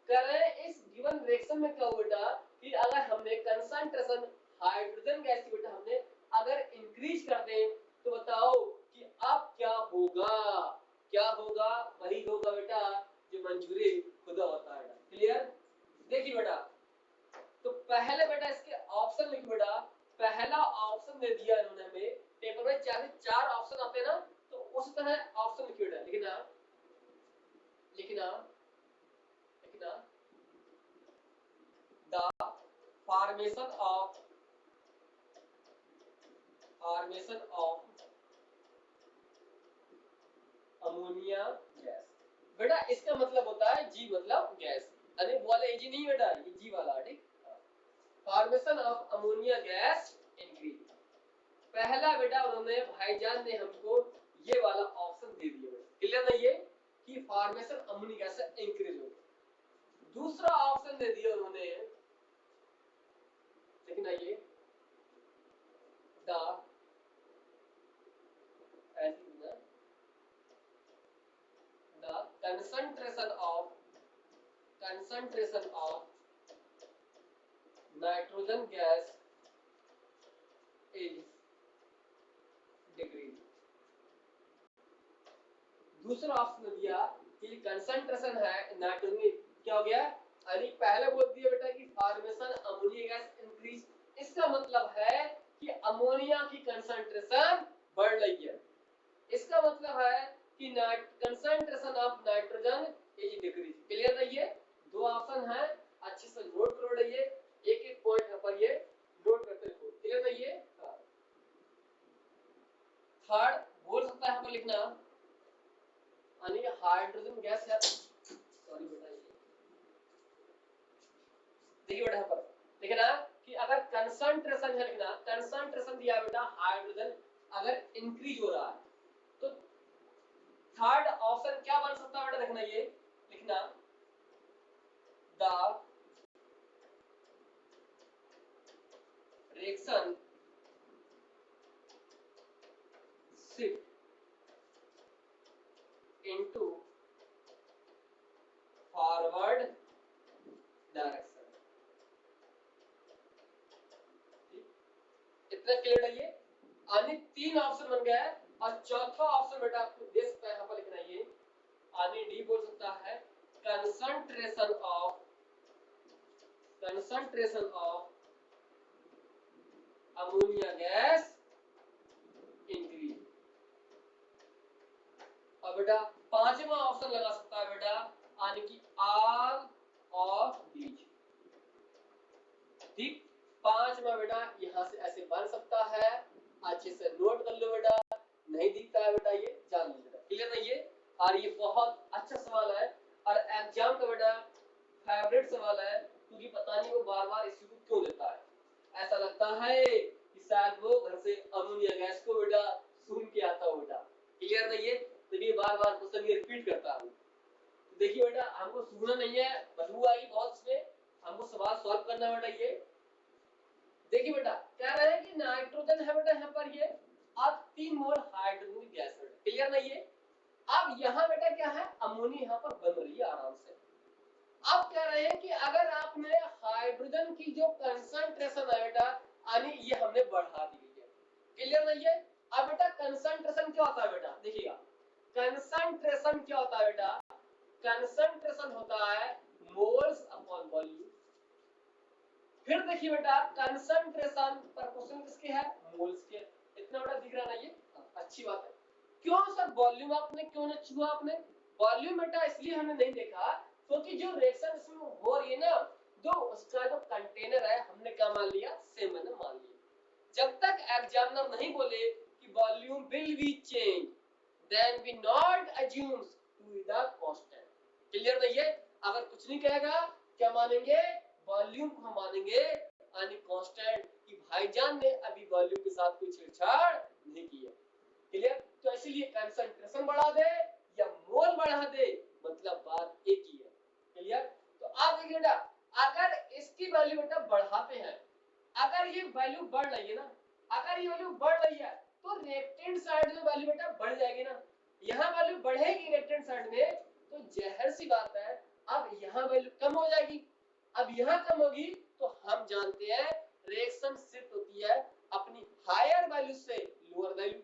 A: करें इस गिवन रिएक्शन में क्या बेटा कि अगर हमने कंसंट्रेशन हाइड्रोजन गैस की बेटा हमने अगर इंक्रीज कर दें तो बताओ कि अब क्या होगा, क्या होगा? वही होगा बेटा जो मंजूरी खुदा होता है। क्लियर? देखिए बेटा, तो पहले बेटा इसके ऑप्शन लिख बेटा, पहला ऑप्शन दे दिया इन्होंने हमें पेपर में, चाहे 4 ऑप्शन आते हैं ना, तो उस तरह option formation of ammonia gas. बेटा इसका मतलब होता है जी मतलब गैस, यानी वाला जी नहीं बेटा, ये जी वाला, ठीक। Formation of ammonia gas increase. पहला बेटा उन्होंने भाईजान ने हमको ये वाला ऑप्शन दे दिया बेटा, क्लियर है ये कि फॉर्मेशन अमोनिया गैस इंक्रीज हो। दूसरा ऑप्शन दे दिया उन्होंने, लेकिन ये the concentration of nitrogen gas is decreasing। दूसरा ऑप्शन दिया कि कंसंट्रेशन है नाइट्रोजन क्या हो गया, यानी पहले बोल दिया बेटा कि फॉर्मेशन अमोनिया गैस इंक्रीज, इसका मतलब है कि अमोनिया की कंसंट्रेशन बढ़ रही है। इसका मतलब है कि concentration of nitrogen is decrease. Clear है ये दो ऑप्शन है, अच्छे से नोट करो ये, एक एक पॉइंट यहाँ पर ये नोट करते रहो। क्लियर है ये। थर्ड बोल सकता है यहाँ पर लिखना, यानी हाइड्रोजन गैस है, सॉरी बेटा ये देखिए बेटा यहाँ पर लिखना कि अगर कंसंट्रेशन है लिखना, कंसंट्रेशन दिया बेटा हाइड्रोजन अगर इंक्रीज हो रहा है तो थर्ड ऑप्शन क्या बन सकता है बेटा, देखना ये लिखना the reaction shift into forward direction. इतना क्लियर है ये, यानी तीन ऑप्शन बन गया है और चौथा ऑप्शन बेटा आपको दे सकता है यहाँ पर लिखना ये, यानी डी बोल सकता है concentration of ammonia gas increase. और बेटा पांचवा ऑप्शन लगा सकता है बेटा, यानी कि ऑल ऑफ दीज। ठीक, पांचवा बेटा यहां से ऐसे बन सकता है, अच्छे से नोट कर लो बेटा, नहीं दिखता है बेटा ये जान लो बेटा। क्लियर है ये, और ये बहुत अच्छा सवाल है और एग्जाम का बेटा फेवरेट सवाल है, क्योंकि पता नहीं वो बार बार इसी को क्यों देता है। ऐसा लगता है कि शायद वो घर से अमोनिया गैस को बेटा सुन के आता हो बेटा। क्लियर है ये, तो ये बार बार क्वेश्चन ये रिपीट करता हूँ। देखिए बेटा हमको सुनना नहीं है, बदबू आएगी बहुत इसमें, हमको सवाल सॉल्व करना बेटा। ये देखिए बेटा कह रहे हैं कि नाइट्रोजन है बेटा यहाँ पर ये, अब 3 मोल हाइड्रोजन की गैस है। क्लियर ना ये, अब यहाँ बेटा क्या है, अमोनिया यहाँ पर बन रही है आराम से। अब कह रहे हैं कि अगर आपने हाइड्रोजन की जो कंसंट्रेशन है बेटा, यानी ये हमने बढ़ा दी है। क्लियर नहीं है। अब बेटा कंसंट्रेशन क्या होता है बेटा, देखिएगा कंसंट्रेशन क्या होता है बेटा, कंसंट्रेशन होता है मोल्स अपॉन वॉल्यूम। फिर देखिए बेटा कंसंट्रेशन पर क्वेश्चन किसके है, मोल्स के। इतना बेटा दिख रहा है ना ये, अच्छी बात है। क्यों सर वॉल्यूम आपने क्यों नहीं छुआ, आपने वॉल्यूम बेटा इसलिए हमने नहीं देखा क्योंकि जो रिएक्शन इसमें हो रही है ना, तो उसका जो कंटेनर है हमने क्या मान लिया, सेम है ना मान लिया। जब तक एग्जामिनर नहीं बोले कि volume will be change, then we not assumes to be the constant. Clear नहीं है, अगर कुछ नहीं कहेगा क्या मानेंगे, वॉल्यूम को हम मानेंगे यानी कांस्टेंट, कि भाईजान ने अभी वॉल्यूम के साथ कोई छेड़छाड़ नहीं की है। क्लियर, तो इसलिए कंसंट्रेशन बढ़ा दे या मोल बढ़ा दे मतलब बात एक ही है। क्लियर, तो आप देखिए बेटा अगर इसकी वैल्यू बेटा बढ़ाते हैं, अगर ये वैल्यू बढ़ रही है ना, अगर ये वैल्यू बढ़ रही है तो रिएक्टेंट साइड में वैल्यू बेटा बढ़ जाएगी ना, यहाँ वैल्यू बढ़ेगी रिएक्टेंट साइड में, तो जहर सी बात है अब यहाँ वैल्यू कम हो जाएगी। अब यहाँ कम होगी तो हम जानते हैं रिएक्शन शिफ्ट होती है अपनी हायर वैल्यू से लोअर वैल्यू।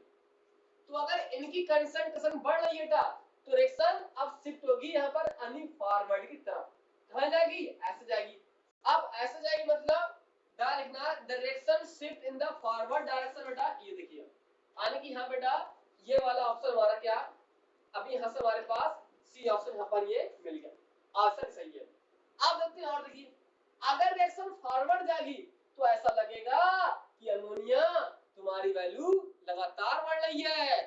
A: तो अगर इनकी कंसंट्रेशन बढ़ रही है बेटा तो रिएक्शन अब शिफ्ट होगी यहाँ पर यानी फॉरवर्ड की तरफ। कहां जाएगी, ऐसे जाएगी। अब ऐसे जाएगी मतलब द लिखना the reaction shift in the forward direction बेटा, ये देखिए यानी कि यहाँ बेटा ये वाला ऑप्शन हमारा क्या, अभी यहाँ से हमारे पास सी ऑप्शन यहाँ पर ये मिल गया, आंसर सही है। आप देखते हैं और देखिए अगर रिएक्शन फॉरवर्ड जाएगी तो ऐसा लगेगा कि अमोनिया तुम्हारी वैल्यू लगातार बढ़ रही है।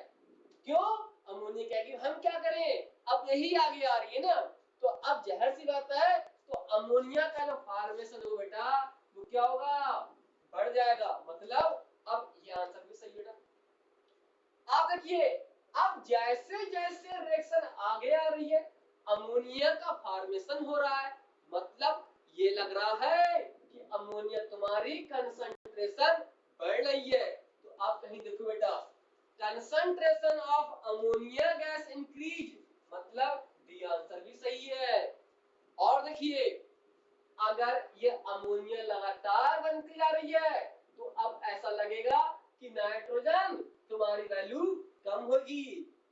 A: क्यों? अमोनिया कहेगी हम क्या करें, अब यही आगे आ रही है ना, तो अब जहर सी बात है, तो अमोनिया का जो फॉर्मेशन होगा बेटा वो क्या होगा, बढ़ जाएगा। मतलब अब ये आंसर भी सही बेटा। आप देखिए, अब जैसे जैसे रिएक्शन आगे आ रही है अमोनिया का फॉर्मेशन हो रहा है, मतलब ये लग रहा है कि अमोनिया तुम्हारी कंसंट्रेशन बढ़ रही है। तो आप कहीं देखो बेटा, concentration of ammonia gas increase, मतलब डी आंसर भी सही है। और देखिए, अगर ये अमोनिया लगातार बनती जा रही है तो अब ऐसा लगेगा कि नाइट्रोजन तुम्हारी वैल्यू कम होगी।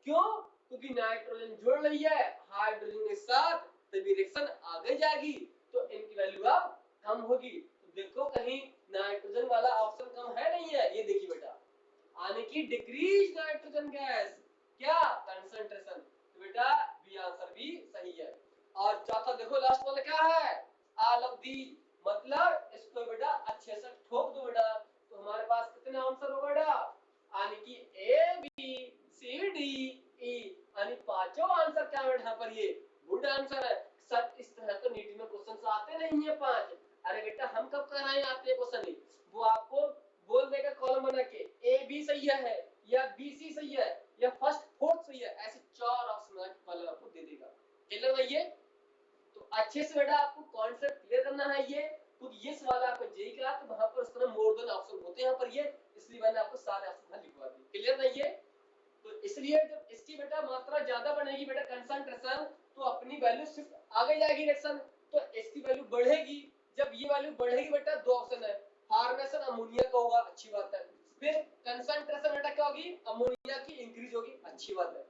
A: क्यों? क्योंकि नाइट्रोजन जुड़ रही है हाइड्रोजन के साथ, तभी रिएक्शन आगे जाएगी, तो इनकी वैल्यू अब कम होगी। तो देखो कहीं नाइट्रोजन वाला ऑप्शन कम है नहीं है, ये देखिए बेटा, यानी कि डिक्रीज नाइट्रोजन गैस क्या कंसंट्रेशन, तो बेटा बी आंसर भी सही है। और चौथा देखो लास्ट वाला क्या है, ऑल ऑफ दी, मतलब इसको बेटा अच्छे से ठोक दो बेटा, तो हमारे पास कितने आंसर होगा बेटा, यानी कि A B C D E, यानी पांचों आंसर क्या है यहाँ पर, ये गुड आंसर है। सर इस तरह तो नीट में क्वेश्चन आते नहीं है पांच, अरे बेटा हम कब कराए आते हैं क्वेश्चन, वो आपको बोल देगा कॉलम बना के ए बी सही है या बी सी सही है या फर्स्ट फोर्थ सही है, ऐसे चार ऑप्शन कॉलम आपको दे देगा। क्लियर है ये? तो अच्छे से बेटा आपको कॉन्सेप्ट क्लियर करना है ये, क्योंकि ये सवाल आपको जेई का तो वहां पर इस तरह मोर देन ऑप्शन होते हैं यहाँ पर ये, इसलिए मैंने आपको सारे ऑप्शन लिखवा दिए। क्लियर है ये? तो इसलिए जब इसकी बेटा मात्रा ज्यादा बनेगी बेटा कंसंट्रेशन, तो अपनी वैल्यू सिर्फ आगे जाएगी रिएक्शन, तो इसकी वैल्यू बढ़ेगी। जब ये वैल्यू बढ़ेगी बेटा दो ऑप्शन है, फॉर्मेशन अमोनिया का होगा, अच्छी बात है, फिर कंसंट्रेशन बेटा क्या होगी, अमोनिया की इंक्रीज होगी, अच्छी बात है,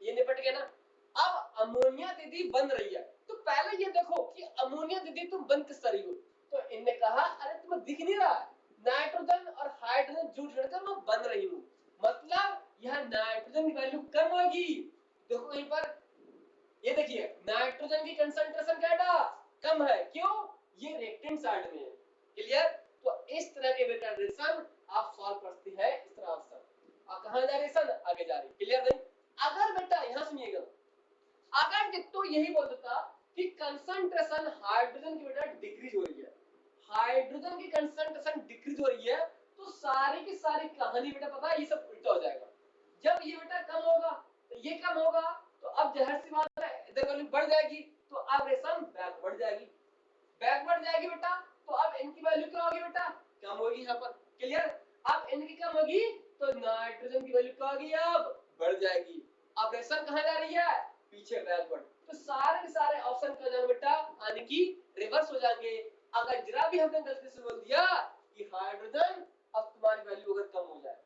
A: ये निपट गया ना। अब अमोनिया दीदी बन रही है, तो पहले ये देखो कि अमोनिया दीदी तुम बन किस रही हो, तो इनने कहा अरे तुम्हें दिख नहीं रहा, नाइट्रोजन और हाइड्रोजन जुड़कर मैं बन रही हूँ, मतलब यह नाइट्रोजन की वैल्यू कम होगी। देखो यहीं पर ये देखिए नाइट्रोजन की कंसंट्रेशन क्या कम है, क्यों, ये रिएक्टेंट साइड में है। क्लियर? तो इस तरह के बेटा रिएक्शन आप सॉल्व करते हैं इस तरह आंसर, और कहां जा रिएक्शन आगे जा रही। क्लियर नहीं? अगर बेटा यहां सुनिएगा, अगर डिट्टो यही बोल देता कि कंसंट्रेशन हाइड्रोजन की बेटा डिक्रीज हो रही है, हाइड्रोजन की कंसंट्रेशन डिक्रीज हो रही है, तो सारी की सारी कहानी बेटा पता है ये सब उल्टा हो जाएगा। जब ये बेटा कम होगा तो ये कम होगा, तो अब जहर सी बात है इधर वैल्यू बढ़ जाएगी, तो अब रेशम बैक बढ़ जाएगी, बैक बढ़ जाएगी बेटा, तो अब इनकी वैल्यू क्या होगी बेटा, कम होगी यहाँ पर। क्लियर? अब इनकी कम होगी तो नाइट्रोजन की वैल्यू क्या होगी, अब बढ़ जाएगी। अब रेशम कहाँ जा रही है, पीछे बैकवर्ड, तो सारे के सारे ऑप्शन क्या हो जाएंगे बेटा, यानी कि रिवर्स हो जाएंगे। अगर जरा भी हमने गलती से बोल दिया कि हाइड्रोजन अब तुम्हारी वैल्यू अगर कम हो जाए,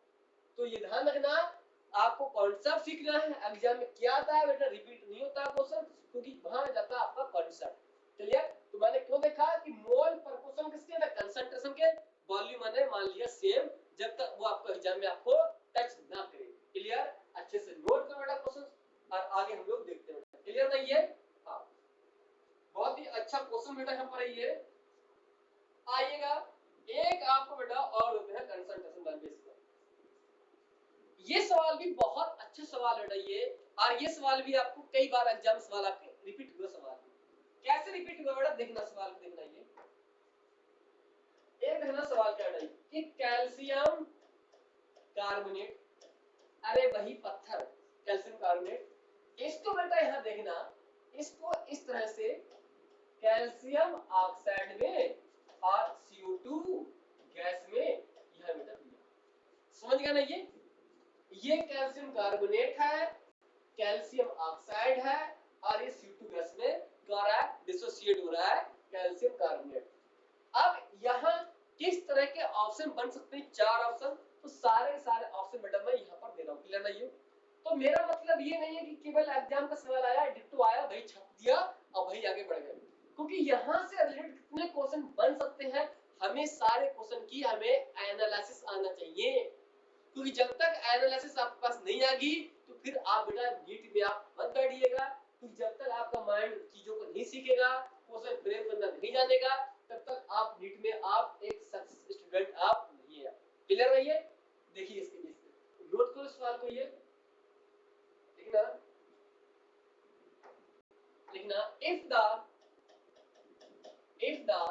A: तो ये ध्यान रखना आपको कॉन्सेप्ट सीखना है, एग्जाम में क्या आता है बेटा रिपीट नहीं होता क्वेश्चन, क्योंकि वहां जाता है आपका कॉन्सेप्ट। क्लियर? तो मैंने क्यों देखा कि मोल प्रपोर्शन किसके ना कंसंट्रेशन के, वॉल्यूम मैंने मान लिया सेम, जब तक वो आपको एग्जाम में आपको टच ना करे। क्लियर? अच्छे से नोट करो बेटा क्वेश्चन, और आगे हम लोग देखते हैं। क्लियर नहीं है? हाँ, बहुत ही अच्छा क्वेश्चन बेटा यहाँ पर ये आइएगा। एक आपको बेटा और होते हैं कंसंट्रेशन बाय बेस, ये सवाल भी बहुत अच्छा सवाल बेटा ये, और ये सवाल भी आपको कई बार एग्जाम सवाल आपके रिपीट हुआ सवाल, कैसे रिपीट हुआ बेटा देखना, सवाल देखना ये एक देखना सवाल क्या है कि कैल्शियम कार्बोनेट, अरे वही पत्थर कैल्शियम कार्बोनेट, इसको बेटा यहाँ देखना, इसको इस तरह से कैल्शियम ऑक्साइड में और CO2 गैस में यह बेटा दिया, समझ गया ना ये कैल्शियम कार्बोनेट है, कैल्शियम ऑक्साइड है, और ये CO2 गैस में क्या हो रहा है, डिसोसिएट हो रहा है कैल्शियम कार्बोनेट। अब यहाँ किस तरह के ऑप्शन बन सकते हैं, चार ऑप्शन, तो सारे सारे ऑप्शन बेटा मैं यहाँ पर दे रहा हूँ। क्लियर नहीं है? तो मेरा मतलब ये नहीं है कि केवल एग्जाम का सवाल आया डिट्टो आया वही छप दिया और वही आगे बढ़ गए, क्योंकि यहाँ से रिलेटेड कितने क्वेश्चन बन सकते हैं, हमें सारे क्वेश्चन की हमें एनालिसिस आना चाहिए, क्योंकि जब तक एनालिसिस आपके पास नहीं आएगी तो फिर आप बेटा नीट में आप मत बैठिएगा, क्योंकि जब तक आपका माइंड चीजों को नहीं सीखेगा, क्वेश्चन ब्रेन के अंदर नहीं जानेगा, तब तक आप नीट में आप एक सक्सेस स्टूडेंट आप नहीं है। क्लियर रहिए। देखिए इसके नोट करो सवाल को, ये लिखना if the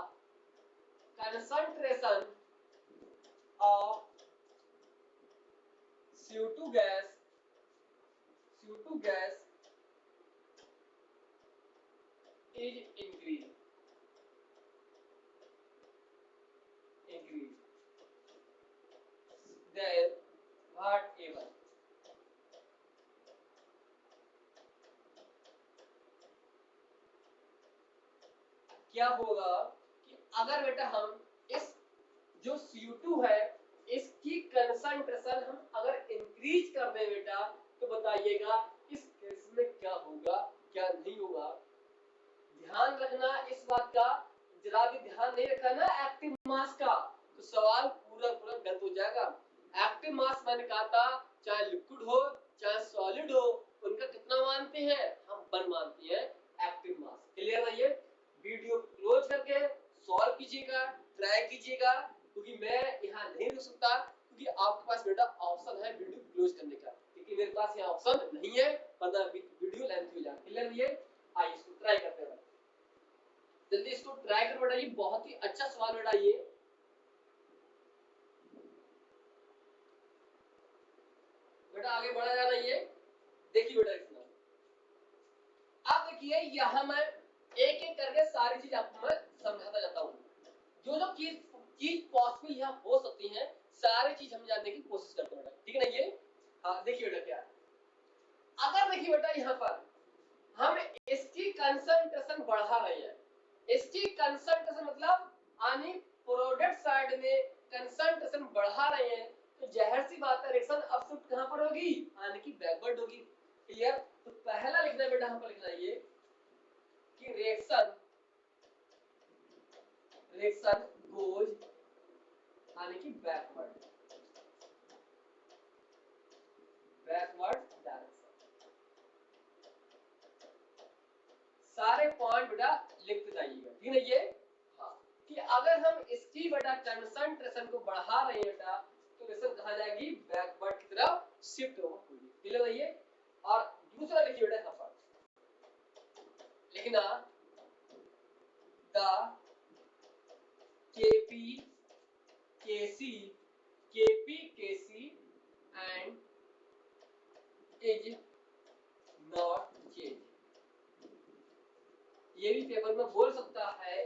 A: concentration of CO2 gas is increased then whatever क्या होगा कि अगर बेटा हम इस जो CO2 है इसकी कंसंट्रेशन हम अगर इंक्रीज कर दें बेटा, तो बताइएगा इस केस में क्या होगा क्या नहीं होगा। ध्यान रखना इस बात का, जरा भी ध्यान नहीं रखा ना एक्टिव मास का, तो सवाल पूरा गलत हो जाएगा। एक्टिव मास मैंने कहा था चाहे लिक्विड हो चाहे सॉलिड हो, उनका कितना मानते हैं हम 1 मानते हैं एक्टिव मास। क्लियर है ये। वीडियो क्लोज करके सॉल्व कीजिएगा, ट्राई कीजिएगा, क्योंकि मैं यहाँ नहीं रुक सकता, क्योंकि आपके पास बेटा ऑप्शन है वीडियो क्लोज करने का, क्योंकि मेरे पास यहाँ ऑप्शन नहीं है, वरना वीडियो लेंथ हो जाए। क्लियर है ये। आइए इसको ट्राई करते हैं, जल्दी इसको ट्राई कर बेटा। ये बहुत ही अच्छा सवाल बेटा ये। बेटा आगे बढ़ा जाना ये। देखिए बेटा इसमें अब देखिए यहाँ मैं एक एक करके सारी चीज आपको मैं समझाता जाता हूँ। जो चीज पॉसिबल यहाँ हो सकती है सारी चीज हम जानने की कोशिश करते हैं बेटा, ठीक है ना ये। हाँ देखिए बेटा क्या है, अगर देखिए बेटा यहाँ पर हम इसकी कंसंट्रेशन बढ़ा रहे हैं, इसकी कंसंट्रेशन मतलब यानी प्रोडक्ट साइड में कंसंट्रेशन बढ़ा रहे हैं, तो जाहिर सी बात है रिएक्शन अपशिफ्ट कहां पर होगी, यानी कि बैकवर्ड होगी। क्लियर। तो पहला लिखना बेटा हम पर लिखना है ये कि रिएक्शन गोज यानी कि बैकवर्ड डायरेक्शन। सारे पॉइंट बेटा लिखते जाइएगा, ठीक है ये। हाँ कि अगर हम इसकी बेटा कंसंट्रेशन को बढ़ा रहे हैं बेटा, तो रिएक्शन कहां जाएगी, बैकवर्ड की तरफ शिफ्ट होगी। क्लियर है ये। और दूसरा लिखिए बेटा यहाँ पर लिखना the KP and is not change। ये भी पेपर में बोल सकता है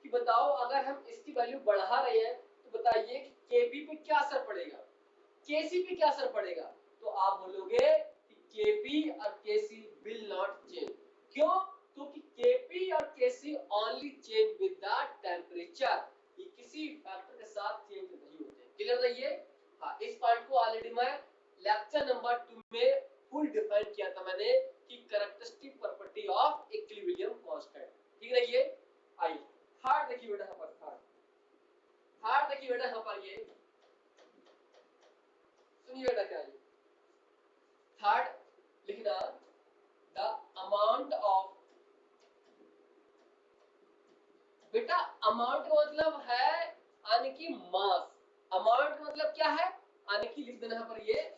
A: कि बताओ अगर हम इसकी वैल्यू बढ़ा रहे हैं तो बताइए कि केपी पे क्या असर पड़ेगा, केसी पे क्या असर पड़ेगा। तो आप बोलोगे कि केपी और केसी विल नॉट चेंज। क्यों? क्योंकि केपी और KC only change with the temperature, ये किसी फैक्टर के साथ चेंज नहीं होते। क्लियर है ये। हाँ इस पॉइंट को ऑलरेडी मैं लेक्चर नंबर 2 में फुल डिफाइन किया था मैंने कि characteristic property of equilibrium constant. ठीक है ये। आइए थर्ड देखिए बेटा यहाँ पर, थर्ड देखिए बेटा यहाँ पर ये सुनिए बेटा क्या है। थर्ड लिखना द अमाउंट ऑफ, बेटा अमाउंट का मतलब है यानी कि मास। अमाउंट का मतलब क्या है यानी कि लिख देना यहाँ पर ये,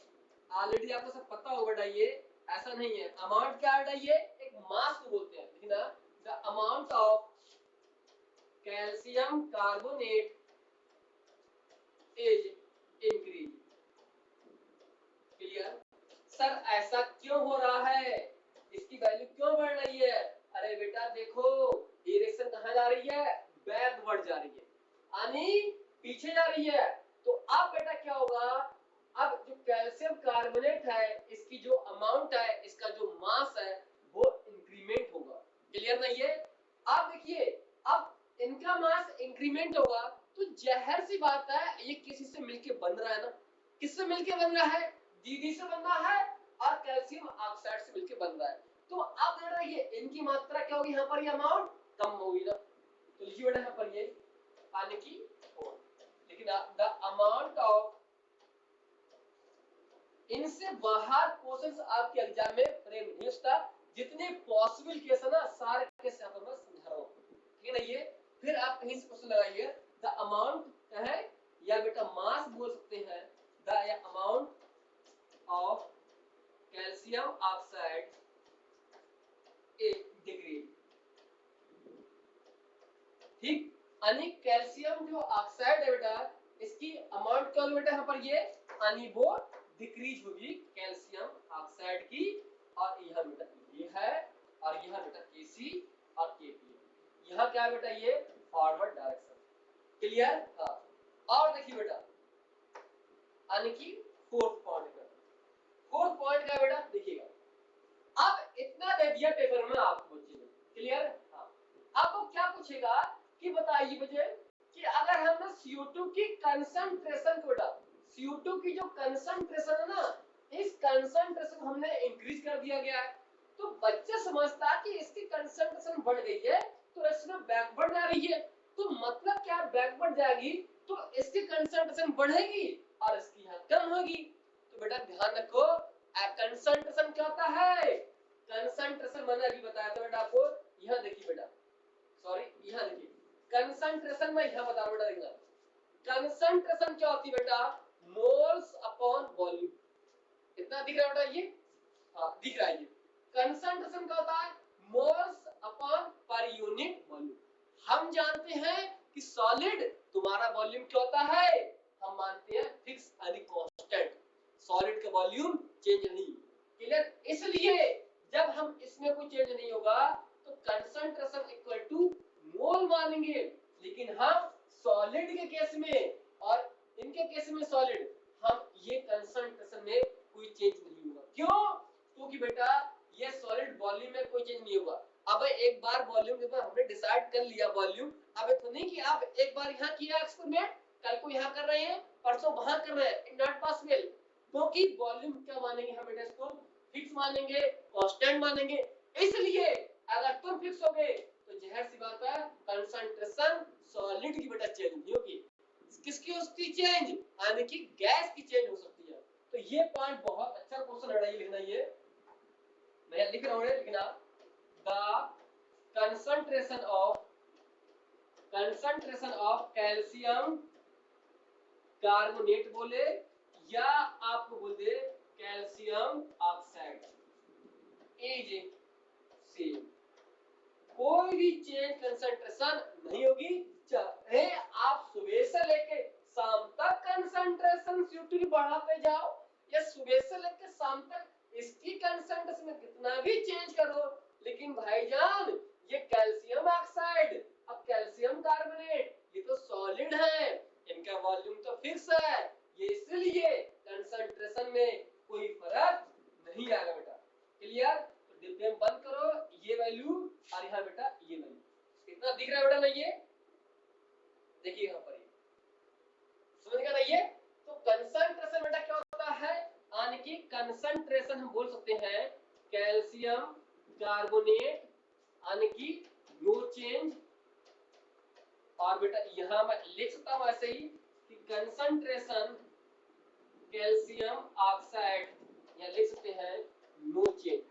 A: ऑलरेडी आपको सब पता होगा बेटा, ये ऐसा नहीं है। अमाउंट क्या है बेटा, ये एक मास को बोलते हैं। लिखना the amount of calcium carbonate is increase. Clear. Sir ऐसा क्यों हो रहा है, इसकी वैल्यू क्यों बढ़ रही है। अरे बेटा देखो डायरेक्शन कहां जा रही है, बैकवर्ड जा रही है, यानी पीछे जा रही है। तो अब बेटा क्या होगा, अब जो कैल्शियम कार्बोनेट है इसकी जो अमाउंट है, इसका जो मास है वो इंक्रीमेंट होगा। क्लियर ना ये। अब देखिए अब इनका मास इंक्रीमेंट होगा तो जाहिर सी बात है ये किसी से मिलके बन रहा है ना। किससे मिलके बन रहा है, दीदी से बन रहा है और कैल्शियम ऑक्साइड से मिलके बन रहा है। तो अब देख रहा है इनकी मात्रा क्या होगी, यहाँ पर ये अमाउंट कम होगी ना। तो लिखिए बेटा यहाँ पर ये पानी की, लेकिन द अमाउंट ऑफ, इनसे बाहर क्वेश्चंस आपके एग्जाम में फ्रेम नहीं होता। जितने पॉसिबल केस है ना सारे केस यहाँ पर मैं समझा रहा हूँ, ठीक है ना ये। फिर आप कहीं से क्वेश्चन लगाइए, द अमाउंट क्या है, या बेटा मास बोल सकते हैं, the amount of calcium oxide decrease. ठीक, यानी कैल्शियम जो ऑक्साइड है बेटा, इसकी अमाउंट क्या होगी बेटा यहाँ पर, ये यानी वो डिक्रीज होगी कैल्शियम ऑक्साइड की। और यहाँ बेटा ये है, और यहाँ बेटा Kc और Kp है। यहाँ क्या है बेटा, ये फॉरवर्ड डायरेक्शन। क्लियर? हाँ। और देखिए बेटा, यानी कि फोर्थ पॉइंट का, फोर्थ पॉइंट का बेटा देखिएगा, अब इतना दे दिया पेपर में आपको बच्चे ने। क्लियर? हाँ। अब वो क्या पूछेगा कि बताइए मुझे कि अगर हमने CO2 की कंसंट्रेशन को बेटा, CO2 की जो कंसंट्रेशन है ना, इस कंसंट्रेशन को हमने इंक्रीज कर दिया गया है, तो बच्चा समझता कि इसकी कंसंट्रेशन बढ़ गई है तो इसमें बैकवर्ड जा रही है, तो मतलब क्या, बैकवर्ड जाएगी तो इसकी कंसंट्रेशन बढ़ेगी और इसकी यहाँ कम होगी। तो बेटा ध्यान रखो, कंसंट्रेशन क्या होता है, कंसंट्रेशन मैंने अभी बताया था बेटा आपको। यहाँ देखिए बेटा, सॉरी यहाँ देखिए, कंसंट्रेशन में यहाँ बता रहा हूं बेटा, देखना कंसंट्रेशन क्या होती है बेटा, मोल्स अपॉन वॉल्यूम। इतना दिख रहा है बेटा ये? हाँ दिख रहा है ये। कंसंट्रेशन क्या होता है, moles upon per unit volume. हम जानते हैं कि सॉलिड तुम्हारा वॉल्यूम क्या होता है, हम मानते हैं फिक्स यानी कांस्टेंट, सॉलिड का वॉल्यूम चेंज नहीं। क्लियर? इसलिए जब हम इसमें कोई चेंज नहीं होगा तो कंसंट्रेशन इक्वल टू मोल मानेंगे, लेकिन हम सॉलिड के केस में और इनके केस में सॉलिड, हम ये कंसंट्रेशन में कोई चेंज नहीं होगा। क्यों? क्योंकि बेटा ये सॉलिड वॉल्यूम में कोई चेंज नहीं होगा। अब एक बार वॉल्यूम के बाद हमने डिसाइड कर लिया वॉल्यूम, अब तो नहीं कि आप एक बार यहाँ किया एक्सपेरिमेंट, कल को यहाँ कर रहे हैं, परसों वहां कर रहे हैं, इट नॉट पॉसिबल। क्योंकि वॉल्यूम क्या मानेंगे हम बेटा, इसको फिक्स मानेंगे, कांस्टेंट मानेंगे। इसलिए अगर तुम फिक्स हो गए तो जहर सी बात है, कंसंट्रेशन सॉलिड की बेटा चेंज नहीं होगी, किसकी होती चेंज, यानी कि गैस की चेंज हो सकती है। तो ये पॉइंट बहुत अच्छा क्वेश्चन है, लिखना ये मैं लिख रहा हूं, लिखना the concentration of calcium carbonate बोले या आपको बोल दे कैल्शियम ऑक्साइड इज सेम, कोई भी चेंज कंसंट्रेशन नहीं होगी, चाहे आप सुबह से लेके शाम तक कंसंट्रेशन CO2 की बढ़ाते जाओ या सुबह से लेके शाम तक इसकी कंसंट्रेशन में कितना भी चेंज करो, लेकिन भाईजान ये कैल्शियम ऑक्साइड और कैल्शियम कार्बोनेट ये तो सॉलिड है, इनका वॉल्यूम तो फिक्स है, ये इसलिए कंसंट्रेशन में कोई फर्क नहीं आएगा बेटा। क्लियर? तो डिफरेंस बंद करो, ये वैल्यू और यहाँ बेटा ये वैल्यू, कितना दिख रहा है बेटा ना, ये देखिए यहाँ पर, समझ गया ना ये? तो कंसंट्रेशन बेटा क्या होता है, यानी कि कंसंट्रेशन हम बोल सकते हैं कैल्शियम कार्बोनेट यानी कि नो चेंज, और बेटा यहां मैं लिख सकता हूं ऐसे ही कि कंसंट्रेशन कैल्शियम ऑक्साइड, या लिख सकते हैं नो चेंज।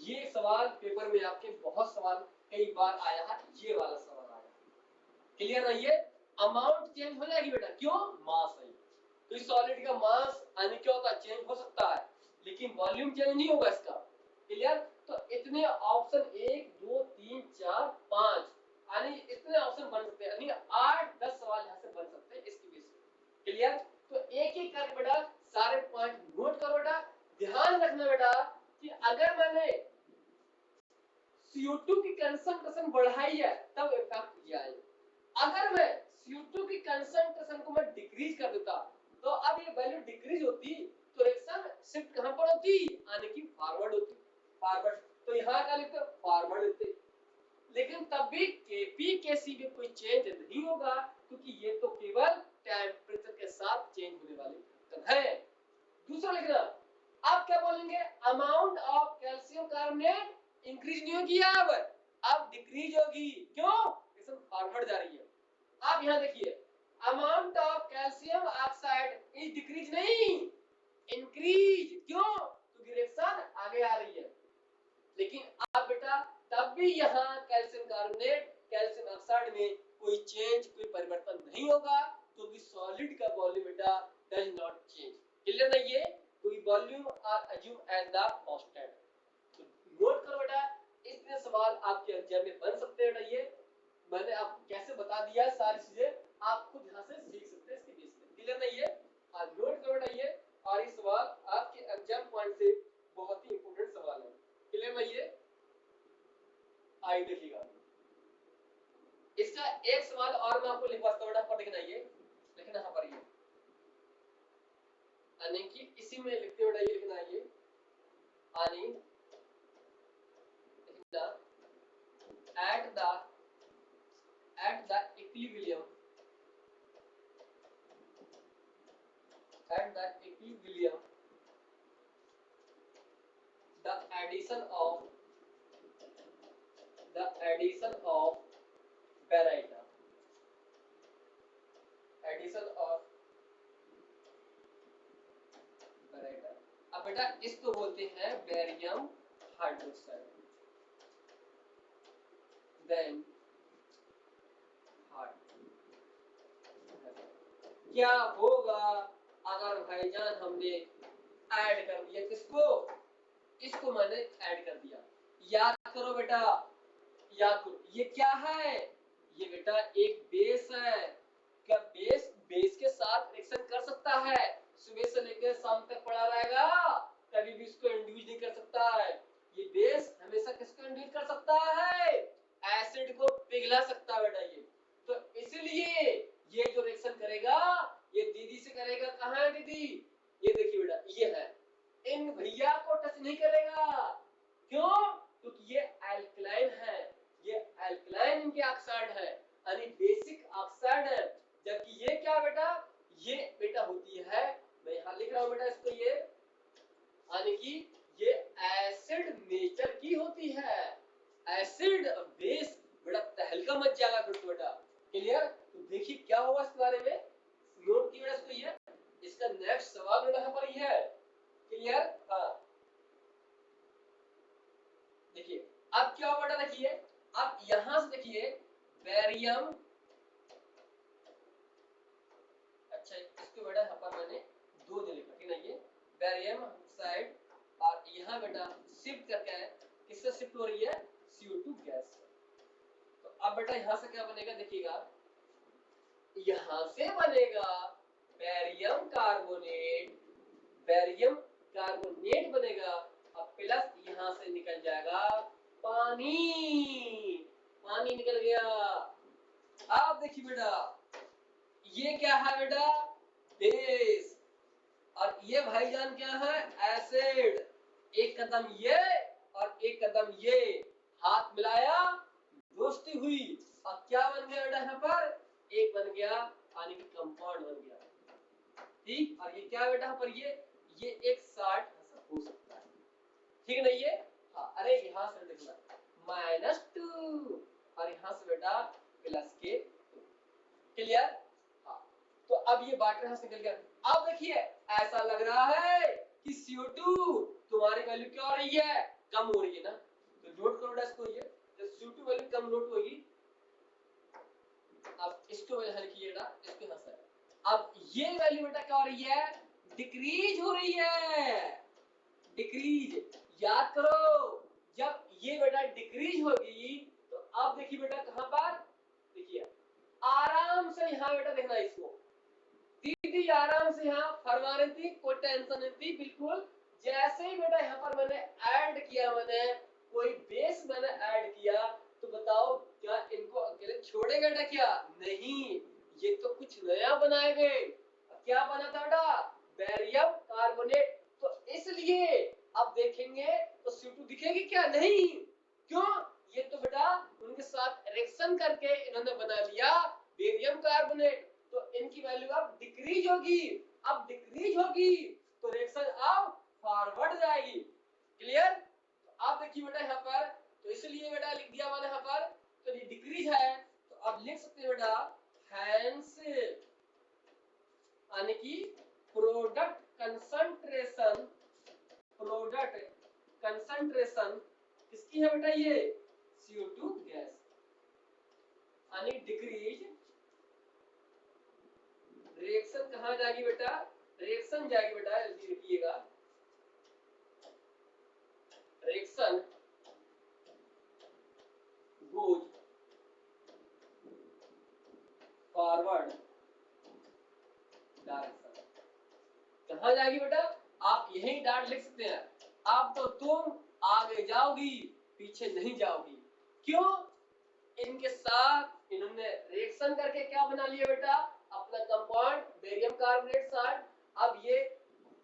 A: ये सवाल पेपर में आपके बहुत सवाल कई बार आया है, ये वाला सवाल आया। क्लियर है? ये अमाउंट चेंज हो जाएगी बेटा, क्यों, मास है, तो इस सॉलिड का मास यानी क्या होता है, चेंज हो सकता है, लेकिन वॉल्यूम चेंज नहीं होगा इसका। क्लियर? तो इतने ऑप्शन 1 2 3 4 5 यानी इतने ऑप्शन बन सकते हैं, यानी 8-10 सवाल यहां से बन सकते हैं इसकी बेस पे। क्लियर? तो एक एक करके बेटा सारे पॉइंट नोट करो बेटा, ध्यान रखना बेटा कि अगर मैंने CO2 की कंसंट्रेशन बढ़ाई है तब इफेक्ट किया है, अगर मैं CO2 की कंसंट्रेशन को मैं डिक्रीज कर देता तो अब ये वैल्यू डिक्रीज होती तो रिएक्शन शिफ्ट कहां पर होती, यानी कि फॉरवर्ड होती, फॉरवर्ड। तो यहां का लिखते फॉरवर्ड लिखते, लेकिन तब भी Kp Kc में कोई चेंज नहीं होगा, क्योंकि ये तो केवल टेंपरेचर के साथ चेंज होने वाले फैक्टर है। दूसरा लिखना, अब क्या बोलेंगे, amount of calcium carbonate increase नहीं होगी, अब डिक्रीज होगी, क्यों, रिएक्शन फॉरवर्ड जा रही है। आप यहां देखिए, amount of calcium oxide is decrease नहीं, इंक्रीज, क्यों, क्योंकि रिएक्शन आगे आ रही है। लेकिन अब बेटा तब भी यहाँ कैल्शियम कार्बोनेट कैल्शियम ऑक्साइड में कोई चेंज कोई परिवर्तन नहीं होगा, क्योंकि सॉलिड का वॉल्यूम बेटा डज नॉट चेंज। क्लियर ना? ये कोई volume are assume as the constant. तो नोट करो बेटा, इतने सवाल आपके एग्जाम में बन सकते हैं बेटा। ये मैंने आपको कैसे बता दिया, सारी चीजें आप खुद यहाँ से सीख सकते हैं इसके बेस पे। क्लियर ना? ये नोट करो बेटा ये, और ये सवाल आपके एग्जाम पॉइंट से बहुत ही इंपॉर्टेंट सवाल है। क्लियर ना? ये आइए देखिएगा, इसका एक सवाल और मैं आपको लिखवाता हूं, पर देखना ये लिखना यहाँ पर, ये यानी कि इसी में लिखते बेटा, ये लिखना ये यानी लिखना at the equilibrium the addition of baryta अब बेटा इसको बोलते हैं बेरियम हाइड्रोक्साइड। देन क्या होगा अगर भाईजान हमने ऐड कर दिया, किसको? इसको मैंने ऐड कर दिया। याद करो बेटा, याद करो, ये क्या है? ये बेटा एक बेस है। क्या बेस के साथ रिएक्शन कर सकता है? सुबह से लेकर शाम तक पड़ा रहेगा, कभी भी इसको इंड्यूस नहीं कर सकता है। ये बेस हमेशा किसको इंड्यूस कर सकता है? एसिड को पिघला सकता है बेटा ये। तो इसलिए ये जो रिएक्शन करेगा ये दीदी से करेगा। कहाँ है दीदी? ये देखिए बेटा, ये है। इन भैया को टच नहीं करेगा। क्यों? क्योंकि ये एल्कलाइन है, ये एल्कलाइन इनके ऑक्साइड है, यानी बेसिक ऑक्साइड है। जबकि ये क्या बेटा? ये बेटा होती है, मैं यहाँ लिख रहा हूँ बेटा इसको, ये यानी कि ये एसिड नेचर की होती है। एसिड बेस बेटा तहलका मच जाएगा फिर तो बेटा। क्लियर? तो देखिए क्या होगा इसके बारे में, नोट की बेटा इसको। ये इसका नेक्स्ट सवाल बेटा यहाँ पर ये है। क्लियर? हाँ, देखिए अब क्या होगा बेटा, देखिए अब यहां से देखिए बेरियम, अच्छा इसको बेटा यहाँ पर मैंने दो ने लिखा, ठीक है? ये बेरियम ऑक्साइड, और यहाँ बेटा शिफ्ट करके है, किससे शिफ्ट हो रही है? CO2 gas. तो अब बेटा यहाँ से क्या बनेगा, देखिएगा यहाँ से बनेगा बेरियम कार्बोनेट बनेगा। अब प्लस यहाँ से निकल जाएगा पानी निकल गया। अब देखिए बेटा ये क्या है बेटा? बेस, और ये भाईजान क्या है? एसिड। एक कदम ये और एक कदम ये, हाथ मिलाया दोस्ती हुई, और क्या बन गया बेटा यहाँ पर? एक बन गया यानी कि कंपाउंड बन गया। ठीक, और ये क्या बेटा यहाँ पर? ये एक साल्ट हो सकता है, ठीक है ना? ये हाँ, अरे यहाँ से देखना -2 और यहाँ से बेटा +के। क्लियर? हाँ, तो अब ये वाटर यहाँ से निकल गया। अब देखिए ऐसा लग रहा है कि CO2 तुम्हारी वैल्यू क्या हो रही है? कम हो रही है ना? तो नोट करो इसको, ये जब CO2 वैल्यू कम नोट होगी, अब इसको वैल्यू लिखिएगा, इसको यहाँ से। अब ये वैल्यू बेटा क्या हो रही है? डिक्रीज हो रही है, डिक्रीज। याद करो, जब ये बेटा डिक्रीज होगी तो अब देखिए बेटा कहां पर? देखिए आराम से यहाँ बेटा देखना, इसको दीदी आराम से यहाँ फरमा रही थी, कोई टेंशन नहीं थी बिल्कुल। जैसे ही बेटा यहाँ पर मैंने ऐड किया, मैंने कोई बेस मैंने ऐड किया, तो बताओ क्या इनको अकेले छोड़ेगा बेटा? क्या नहीं, ये तो कुछ नया बनाएंगे। क्या बना था बेटा? Barium carbonate. तो इसलिए अब देखेंगे तो CO2 दिखेगी क्या? नहीं। क्यों? ये तो बेटा उनके साथ रिएक्शन करके इन्होंने बना लिया बेरियम कार्बोनेट। तो इनकी वैल्यू अब डिक्रीज होगी। अब डिक्रीज होगी तो रिएक्शन अब फॉरवर्ड जाएगी। क्लियर? तो आप देखिए बेटा यहाँ पर, तो इसलिए बेटा लिख दिया मैंने यहाँ पर, तो ये डिक्रीज है, तो अब लिख सकते हैं बेटा हैंस, यानी कि प्रोडक्ट कंसंट्रेशन किसकी है बेटा? ये CO2 गैस, यानी डिक्रीज रिएक्शन कहाँ जाएगी बेटा, रिएक्शन जाएगी बेटा, जल्दी लिखिएगा, रिएक्शन गोज फॉरवर्ड डायरेक्शन, कहाँ जाएगी बेटा, आप यही डाट लिख सकते हैं, आप तो तुम आगे जाओगी पीछे नहीं जाओगी, क्यों, इनके साथ इन्होंने रिएक्शन करके क्या बना लिया बेटा, अपना कंपाउंड बेरियम कार्बोनेट साल्ट, अब ये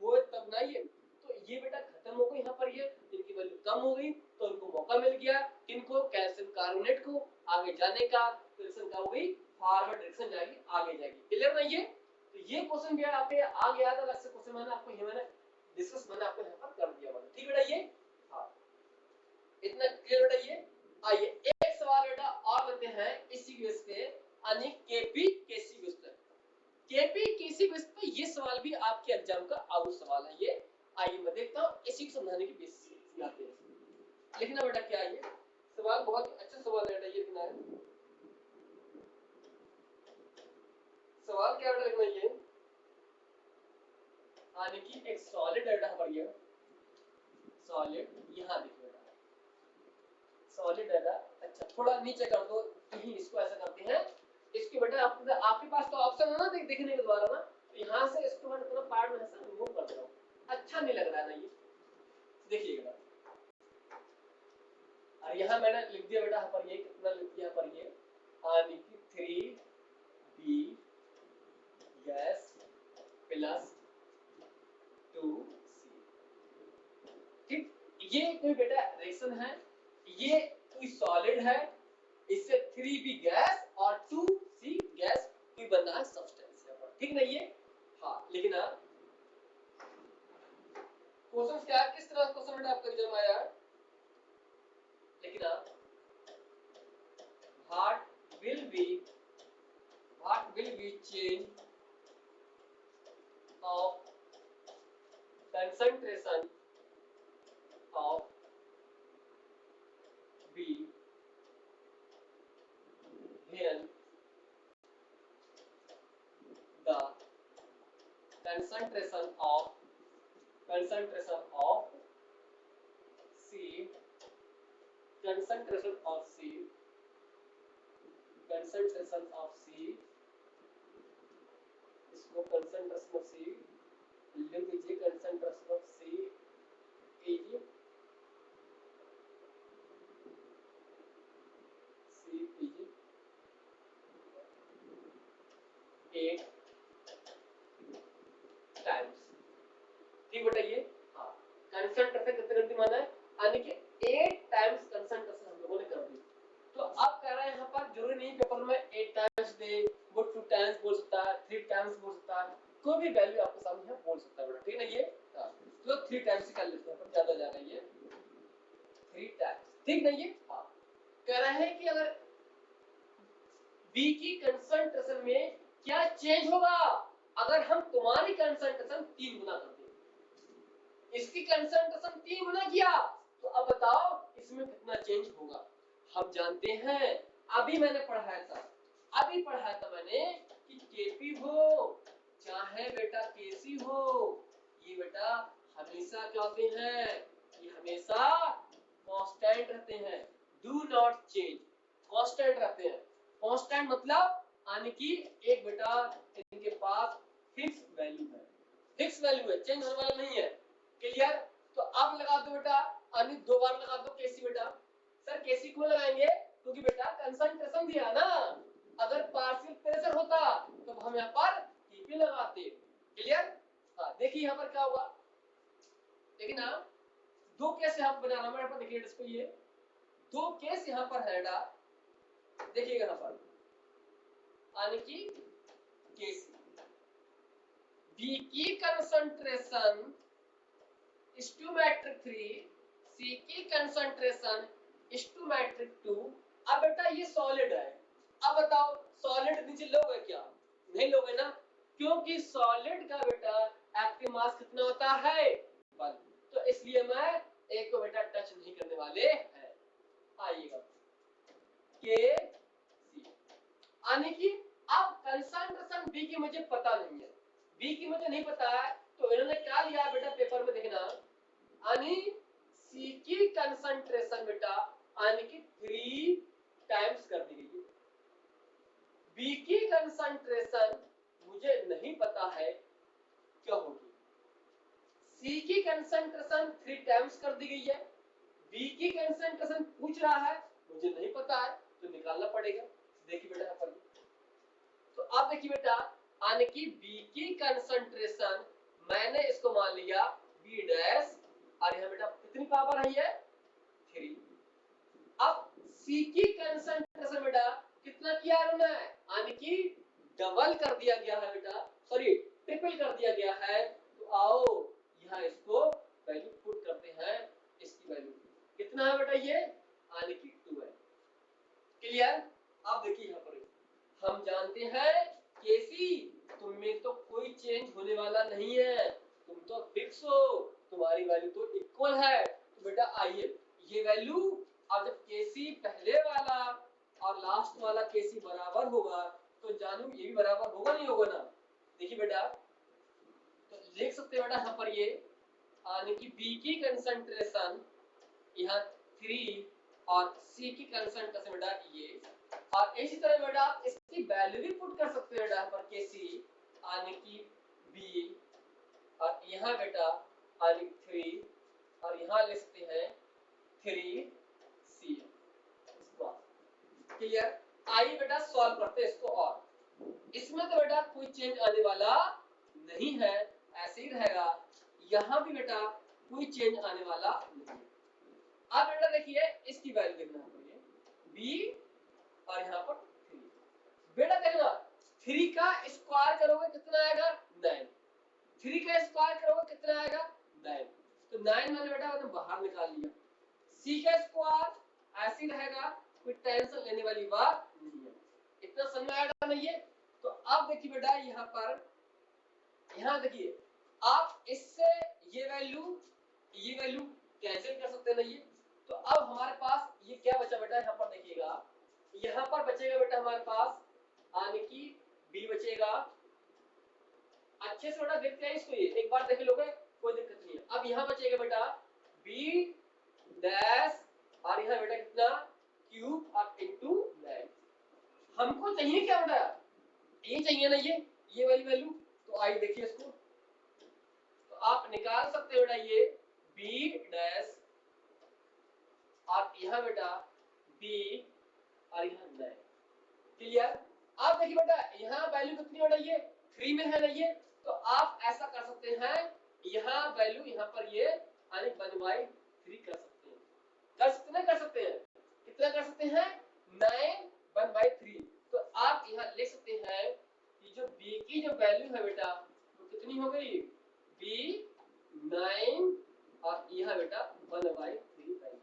A: वो तब ना ये, तो ये बेटा खत्म हो गई, यहाँ पर ये इनकी वैल्यू कम हो गई, तो इनको मौका मिल गया किनको, कैल्शियम कार्बोनेट को आगे जाने का, रिएक्शन का हो गई फॉरवर्ड रिएक्शन जाएगी आगे जाएगी, क्लियर ना ये, तो ये क्वेश्चन भी आपके आ गया था, अलग से क्वेश्चन मैंने आपको ये मैंने डिस्कस मैंने आपको यहाँ पर कर दिया, ठीक बेटा ये, हाँ इतना क्लियर बेटा ये। आइए एक सवाल बेटा और लेते हैं इसी बेस पे, यानी केपी केसी बेस पे, केपी केसी बेस पे ये सवाल भी आपके एग्जाम का आउट सवाल है ये, आइए मैं देखता हूँ इसी को समझाने की बेसिस सिखाते हैं, लिखना बेटा क्या है ये सवाल, बहुत अच्छा सवाल है बेटा ये, लिखना है सवाल क्या बेटा, लिखना ये, यानी कि एक सॉलिड बेटा पर ये सॉलिड, यहाँ देखिए बेटा सॉलिड है, अच्छा थोड़ा नीचे कर दो कहीं, इसको ऐसा करते हैं, इसके बेटा आपके पास तो ऑप्शन है ना देखने के द्वारा ना, तो यहाँ से इसको मैं पूरा पार्ट में ऐसा रिमूव कर रहा हूँ, अच्छा नहीं लग रहा है ना ये, देखिएगा, और यहाँ मैंने लिख दिया बेटा यहाँ पर ये कितना लिख दिया, यहाँ पर ये यानी कि 3B गैस प्लस 2C, ठीक, ये कोई बेटा रिएक्शन है, ये कोई सॉलिड है, इससे 3B गैस और 2C गैस कोई बना है सब्सटेंस है, ठीक ना ये, हाँ लेकिन क्वेश्चन क्या किस तरह का क्वेश्चन बेटा आपका एग्जाम आया है, लेकिन what will be change of concentration of B when the concentration of C इसको concentration of C लिख दीजिए, concentration of C is 8 times, ठीक बेटा ये, हाँ कंसंट्रेशन कितने कर दी माना है, यानी कि 8 टाइम्स कंसंट्रेशन हम लोगों ने कर दी, तो अब कह रहे हैं यहाँ पर जरूरी नहीं पेपर में 8 टाइम्स दे, वो 2 टाइम्स बोल सकता है, 3 टाइम्स बोल सकता है, कोई भी वैल्यू आपके सामने यहाँ बोल सकता है बेटा, ठीक है ना ये, हाँ तो 3 टाइम्स ही कर लेते हैं, पर ज्यादा जा रहा है ये 3 टाइम्स, ठीक ना ये, हाँ कह रहे हैं कि अगर B की कंसंट्रेशन में क्या चेंज होगा अगर हम तुम्हारी कंसंट्रेशन 3 गुना कर दें, इसकी कंसंट्रेशन 3 गुना किया, तो अब बताओ इसमें कितना चेंज होगा, हम जानते हैं अभी मैंने पढ़ाया था मैंने कि केपी हो चाहे बेटा केसी हो, ये बेटा हमेशा क्या होते हैं, ये हमेशा कांस्टेंट रहते हैं, डू नॉट चेंज, कांस्टेंट रहते हैं, कांस्टेंट मतलब यानी कि एक बेटा इनके पास फिक्स वैल्यू है, चेंज होने वाला नहीं है, क्लियर, तो अब लगा दो बेटा, यानी 2 बार लगा दो केसी बेटा, सर केसी क्यों लगाएंगे, क्योंकि बेटा कंसंट्रेशन दिया ना, अगर पार्शियल प्रेशर होता तो हम यहाँ पर केपी लगाते, क्लियर, हाँ देखिए यहाँ पर क्या होगा, लेकिन ना 2 केस यहाँ पर बना रहा हूं मैं, देखिए इसको, ये 2 केस यहाँ पर है बेटा, देखिएगा यहाँ पर यानी कि केसी, बी की कंसंट्रेशन स्टोमैट्रिक 3, सी की कंसंट्रेशन स्टोमैट्रिक 2, अब बेटा ये सॉलिड है, अब बताओ सॉलिड नीचे लोगे क्या, नहीं लोगे ना, क्योंकि सॉलिड का बेटा एक्टिव मास कितना होता है 1, तो इसलिए मैं एक को बेटा टच नहीं करने वाले हैं, आइएगा के सी, यानी कि अब कंसंट्रेशन बी की मुझे पता नहीं है, बी की मुझे नहीं पता है, तो इन्होंने क्या लिया है बेटा पेपर में देखना, यानी सी की कंसंट्रेशन बेटा यानी कि 3 टाइम्स कर दी गई है। बी की कंसंट्रेशन मुझे नहीं पता है क्या होगी, सी की कंसंट्रेशन 3 टाइम्स कर दी गई है, बी की कंसंट्रेशन पूछ रहा है मुझे नहीं पता है तो निकालना पड़ेगा। देखिए बेटा यहाँ पर, तो अब देखिए बेटा यानी कि बी की कंसंट्रेशन मैंने इसको मान लिया बी डैश, और यहाँ बेटा कितनी पावर है ये 3। अब सी की कंसंट्रेशन बेटा कितना किया उन्होंने, यानी कि डबल कर दिया गया है बेटा, सॉरी ट्रिपल कर दिया गया है। तो आओ यहाँ इसको वैल्यू पुट करते हैं, इसकी वैल्यू कितना है बेटा ये, यानी कि 2 है। क्लियर? अब देखिए यहाँ पर हम जानते हैं केसी तुम में तो कोई चेंज होने वाला नहीं है, तुम तो फिक्स हो, तुम्हारी वैल्यू तो इक्वल है। तो बेटा आइए ये वैल्यू, अब जब केसी पहले वाला और लास्ट वाला केसी बराबर होगा तो जानू ये भी बराबर होगा नहीं होगा ना। देखिए बेटा तो देख सकते हैं बेटा यहाँ पर ये यानी कि बी की कंसंट्रेशन यहाँ 3 और सी की कंसंट्रेशन बेटा ये, और इसी तरह बेटा आप इसकी वैल्यू भी पुट कर सकते हैं बेटा यहाँ पर केसी यानी कि बी, और यहाँ बेटा यानी 3 और यहाँ ले सकते हैं 3 सी। क्लियर? आइए बेटा सॉल्व करते हैं इसको, और इसमें तो बेटा कोई चेंज आने वाला नहीं है, ऐसे ही रहेगा, यहाँ भी बेटा कोई चेंज आने वाला नहीं। अब बेटा देखिए इसकी वैल्यू देखना है बी और यहाँ पर 3, बेटा देखना 3 का स्क्वायर करोगे कितना आएगा 9, 3 का स्क्वायर करोगे कितना आएगा 9, तो 9 मैंने बेटा बाहर निकाल लिया, सी का स्क्वायर ऐसे ही रहेगा, कोई टेंशन लेने वाली बात नहीं है, इतना समझ में आया नहीं है। तो अब देखिए बेटा यहाँ पर, यहाँ देखिए आप इससे ये वैल्यू कैंसिल कर सकते हैं ना ये, तो अब हमारे पास ये क्या बचा बेटा यहाँ पर देखिएगा, यहाँ पर बचेगा बेटा हमारे पास यानी कि बी बचेगा, अच्छे से बेटा देखते हैं इसको, ये एक बार देख लोगे कोई दिक्कत नहीं है। अब यहाँ बचेगा बेटा बी डैश और यहाँ बेटा कितना क्यूब और इनटू 9, हमको चाहिए क्या बेटा ये चाहिए ना ये वाली वैल्यू, तो आइए देखिए इसको, तो आप निकाल सकते हो बेटा ये बी डैश और यहाँ बेटा बी और यहाँ 9। क्लियर? आप देखिए बेटा यहाँ वैल्यू कितनी बेटा ये 3 में है ना ये, तो आप ऐसा कर सकते हैं यहाँ वैल्यू यहाँ पर ये यानी 1/3 कर सकते हैं, कर सकते हैं कितना कर सकते हैं 9 1/3। तो आप यहाँ लिख सकते हैं कि जो b की जो वैल्यू है बेटा वो कितनी हो गई b 9 और यहाँ बेटा 1/3 वैल्यू।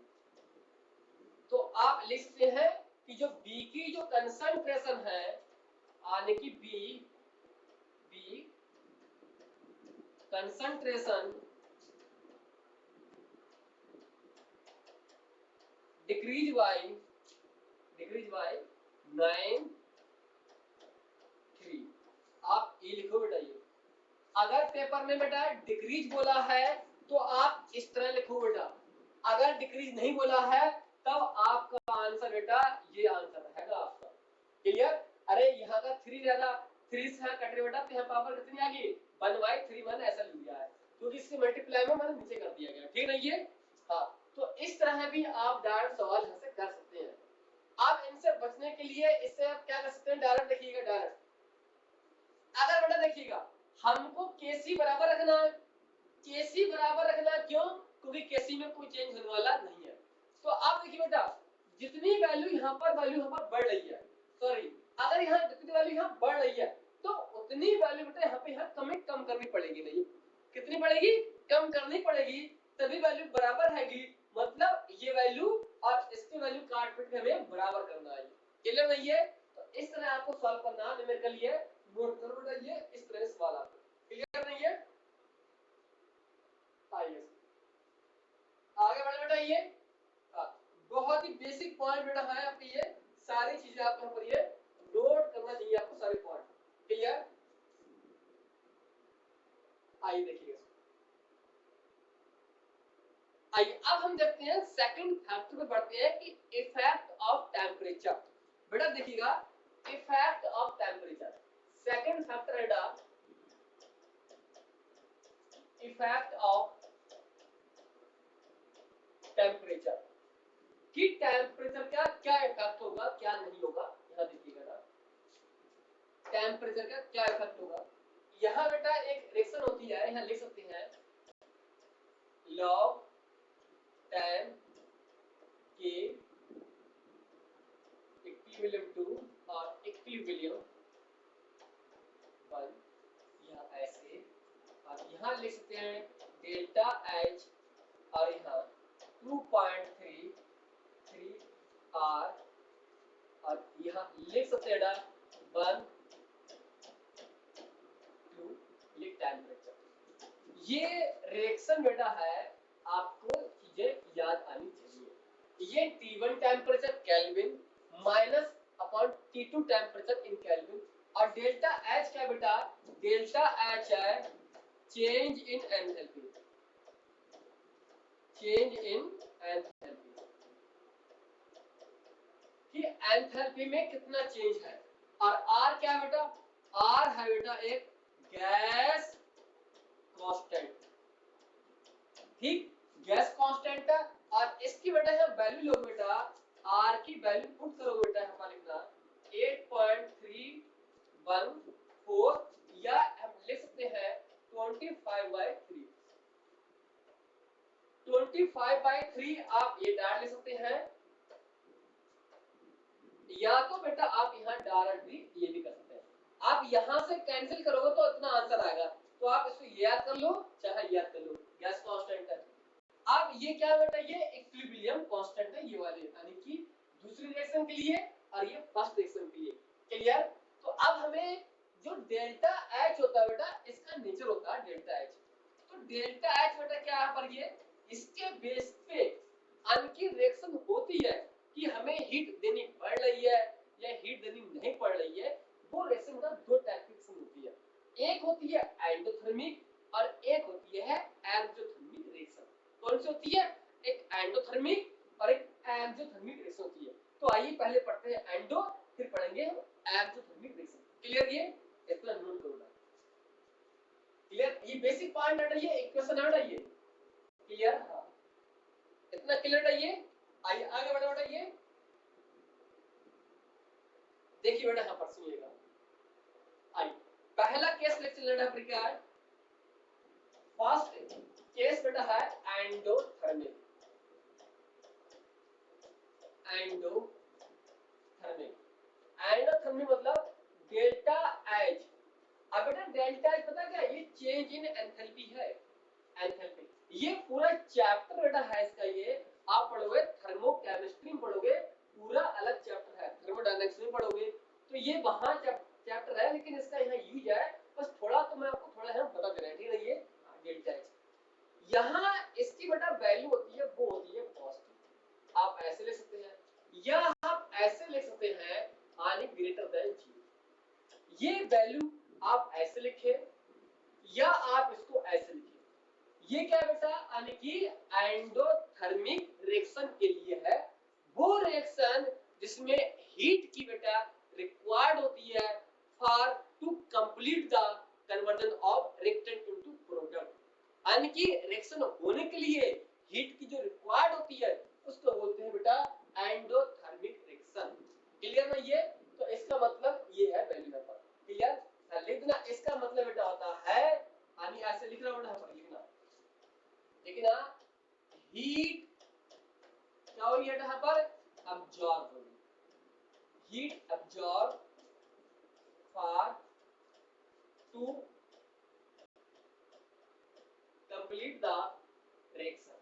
A: तो आप लिख सकते हैं कि जो b की जो कंसंट्रेशन है यानी कि b कंसंट्रेशन डिक्रीज बाय 9 3। आप ये लिखो बेटा ये, अगर पेपर में बेटा डिक्रीज बोला है तो आप इस तरह लिखो बेटा, अगर डिक्रीज नहीं बोला है तब आपका आंसर बेटा ये आंसर रहेगा आपका। क्लियर? अरे यहाँ का 3 ज्यादा 3 से कट रहे बेटा, तो यहाँ पावर कितनी आ गई 1/3 मैंने ऐसा लिख दिया है क्योंकि इसके मल्टीप्लाई में मैंने नीचे कर दिया गया, ठीक नहीं है? हाँ, तो इस तरह भी आप डायरेक्ट सवाल यहाँ से कर सकते हैं। अब इनसे बचने के लिए इससे आप क्या कर सकते हैं, डायरेक्ट देखिएगा, डायरेक्ट अगर बेटा देखिएगा हमको केसी बराबर रखना है, केसी बराबर रखना है, क्यों? क्योंकि केसी में कोई चेंज होने वाला नहीं है। तो अब देखिए बेटा जितनी वैल्यू यहाँ पर बढ़ रही है, सॉरी अगर यहाँ जितनी वैल्यू यहाँ बढ़ रही है तो उतनी वैल्यू बेटा यहाँ पे कम करनी पड़ेगी, नहीं कितनी पड़ेगी, कम करनी पड़ेगी, तभी वैल्यू बराबर रहेगी, मतलब ये वैल्यू और इसकी वैल्यू काट पीट के हमें बराबर करना है। क्लियर नहीं है? तो इस तरह आपको सॉल्व करना है, न्यूमेरिकल ये नोट करो बेटा, ये इस तरह सवाल आता है। क्लियर नहीं है? आइए आगे बढ़े बेटा, ये बहुत ही बेसिक पॉइंट बेटा है आपके, ये सारे आइए देखिए इसको। आइए अब हम देखते हैं सेकंड फैक्टर पे बढ़ते हैं कि इफेक्ट ऑफ टेम्परेचर। बेटा देखिएगा effect of temperature second factor है इफेक्ट ऑफ टेम्परेचर कि टेम्परेचर का क्या इफेक्ट होगा क्या नहीं होगा। यहाँ देखिएगा ना टेम्परेचर का क्या इफेक्ट होगा। यहाँ बेटा एक रिएक्शन होती है, यहाँ लिख सकते हैं लॉग टाइम के इक्विलिब्रियम टू और इक्विलिब्रियम वन, यहाँ ऐसे और यहाँ लिख सकते हैं डेल्टा एच और यहाँ 2.33 आर और यहाँ लिख सकते हैं 1 2 लिख टेम्परेचर। ये रिएक्शन बेटा है आपको चीजें याद आनी चाहिए। ये T1 temperature kelvin minus upon T2 temperature in kelvin और डेल्टा H क्या बेटा डेल्टा H है change in enthalpy, change in enthalpy कि एंथैल्पी में कितना चेंज है। और R क्या है बेटा R है बेटा एक गैस कांस्टेंट, ठीक गैस कांस्टेंट है और इसकी बेटा है वैल्यू लो बेटा R की वैल्यू पुट करो बेटा हमारा लिखना 8.314 या हम लिख सकते हैं 25/3 25/3 आप ये डाल ले सकते हैं या तो बेटा आप यहाँ डायरेक्ट भी ये भी कर सकते हैं। आप यहाँ से कैंसिल करोगे तो इतना आंसर आएगा तो आप इसको याद कर लो चाहे याद कर लो गैस कांस्टेंट है। अब ये क्या बेटा ये इक्विलिब्रियम कांस्टेंट है ये वाले यानी कि दूसरी रिएक्शन के लिए और ये फर्स्ट रिएक्शन के लिए क्लियर। तो अब हमें जो डेल्टा H होता है बेटा इसका नेचर होता है डेल्टा H। तो डेल्टा H बेटा क्या है पर ये इसके बेस पे अनकी रिएक्शन होती है कि हमें हीट देनी पड़ रही है या हीट देनी नहीं पड़ रही है। वो रिएक्शन का दो टाइप की रिएक्शन होती है, एक होती है एंडोथर्मिक और एक होती है एक्सोथर्मिक रिएक्शन। कौन सी होती है एक एंडोथर्मिक और एक एक्सोथर्मिक रिएक्शन होती है। तो आइए पहले पढ़ते हैं एंडो फिर पढ़ेंगे हम एक्सोथर्मिक रिएक्शन। क्लियर ये इतना नोट करो क्लियर ये बेसिक पॉइंट है ये इक्वेशन है ये क्लियर। हां इतना क्लियर है ये। आइए आगे बढ़ो बेटा ये देखिए बेटा यहां पर सुनिएगा। आइए पहला केस लेक्चर लेना है क्या है फर्स्ट केस बेटा है एंडोथर्मिक। एंडोथर्मिक मतलब डेल्टा H। अब बेटा डेल्टा H पता क्या ये चेंज इन एंथैल्पी है। एंथैल्पी ये पूरा चैप्टर बेटा है इसका ये आप पढ़ोगे थर्मोकेमिस्ट्री में पढ़ोगे पूरा अलग चैप्टर है थर्मोडायनामिक्स में पढ़ोगे तो ये वहां चैप्टर है लेकिन इसका यहाँ यूज है बस थोड़ा तो मैं आपको थोड़ा है बता दे रहा हूं ठीक है। ये डेल्टा H यहाँ इसकी बेटा वैल्यू होती है वो होती है पॉजिटिव। आप ऐसे ले सकते हैं या आप ऐसे लिख सकते हैं यानी ग्रेटर देन 0। ये वैल्यू आप ऐसे लिखे या आप इसको ऐसे लिखे। ये क्या बेटा यानी कि एंडोथर्मिक रिएक्शन के लिए है वो रिएक्शन जिसमें हीट की बेटा रिक्वायर्ड होती है for to complete the conversion of reactant into product. यानी कि रिएक्शन होने के लिए हीट की जो रिक्वायर्ड होती है उसको बोलते हैं बेटा एंडोथर्मिक रिएक्शन। क्लियर है ये। तो इसका मतलब ये है वैल्यू यहाँ पर क्लियर लिखना। इसका मतलब बेटा होता है यानी ऐसे लिखना बेटा यहाँ पर लिखना देखना हीट क्या होगी यहाँ पर अब्जॉर्ब होगी। Heat absorb for to complete the reaction.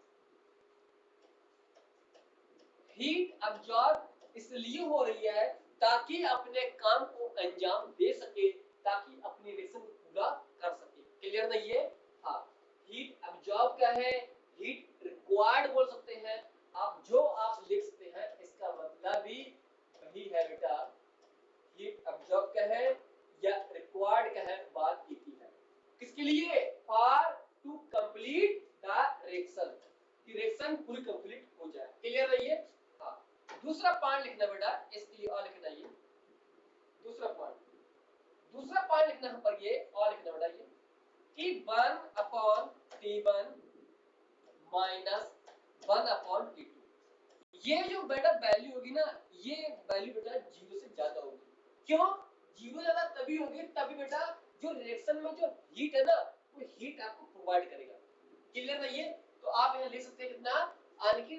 A: Heat absorb इसलिए हो रही है ताकि अपने काम को अंजाम दे सके ताकि अपनी रिएक्शन को पूरा कर सके। क्लियर नहीं है। हाँ हीट अब्जॉर्ब क्या है हीट रिक्वायर्ड बोल सकते हैं आप जो आप लिख सकते हैं इसका मतलब भी वही है बेटा। हीट अब्जॉर्ब क्या है या रिक्वायर्ड क्या है बात एक ही है किसके लिए फॉर माइनस 1/T2। ये जो बेटा वैल्यू होगी ना, ये वैल्यू बेटा 0 से ज्यादा होगी। क्यों 0 ज्यादा तभी होगी, तभी बेटा जो रिएक्शन में जो हीट है ना, वो हीट आपको प्रोवाइड करेगा। क्लियर है ये? तो आप यहाँ लिख सकते हैं कितना, यानी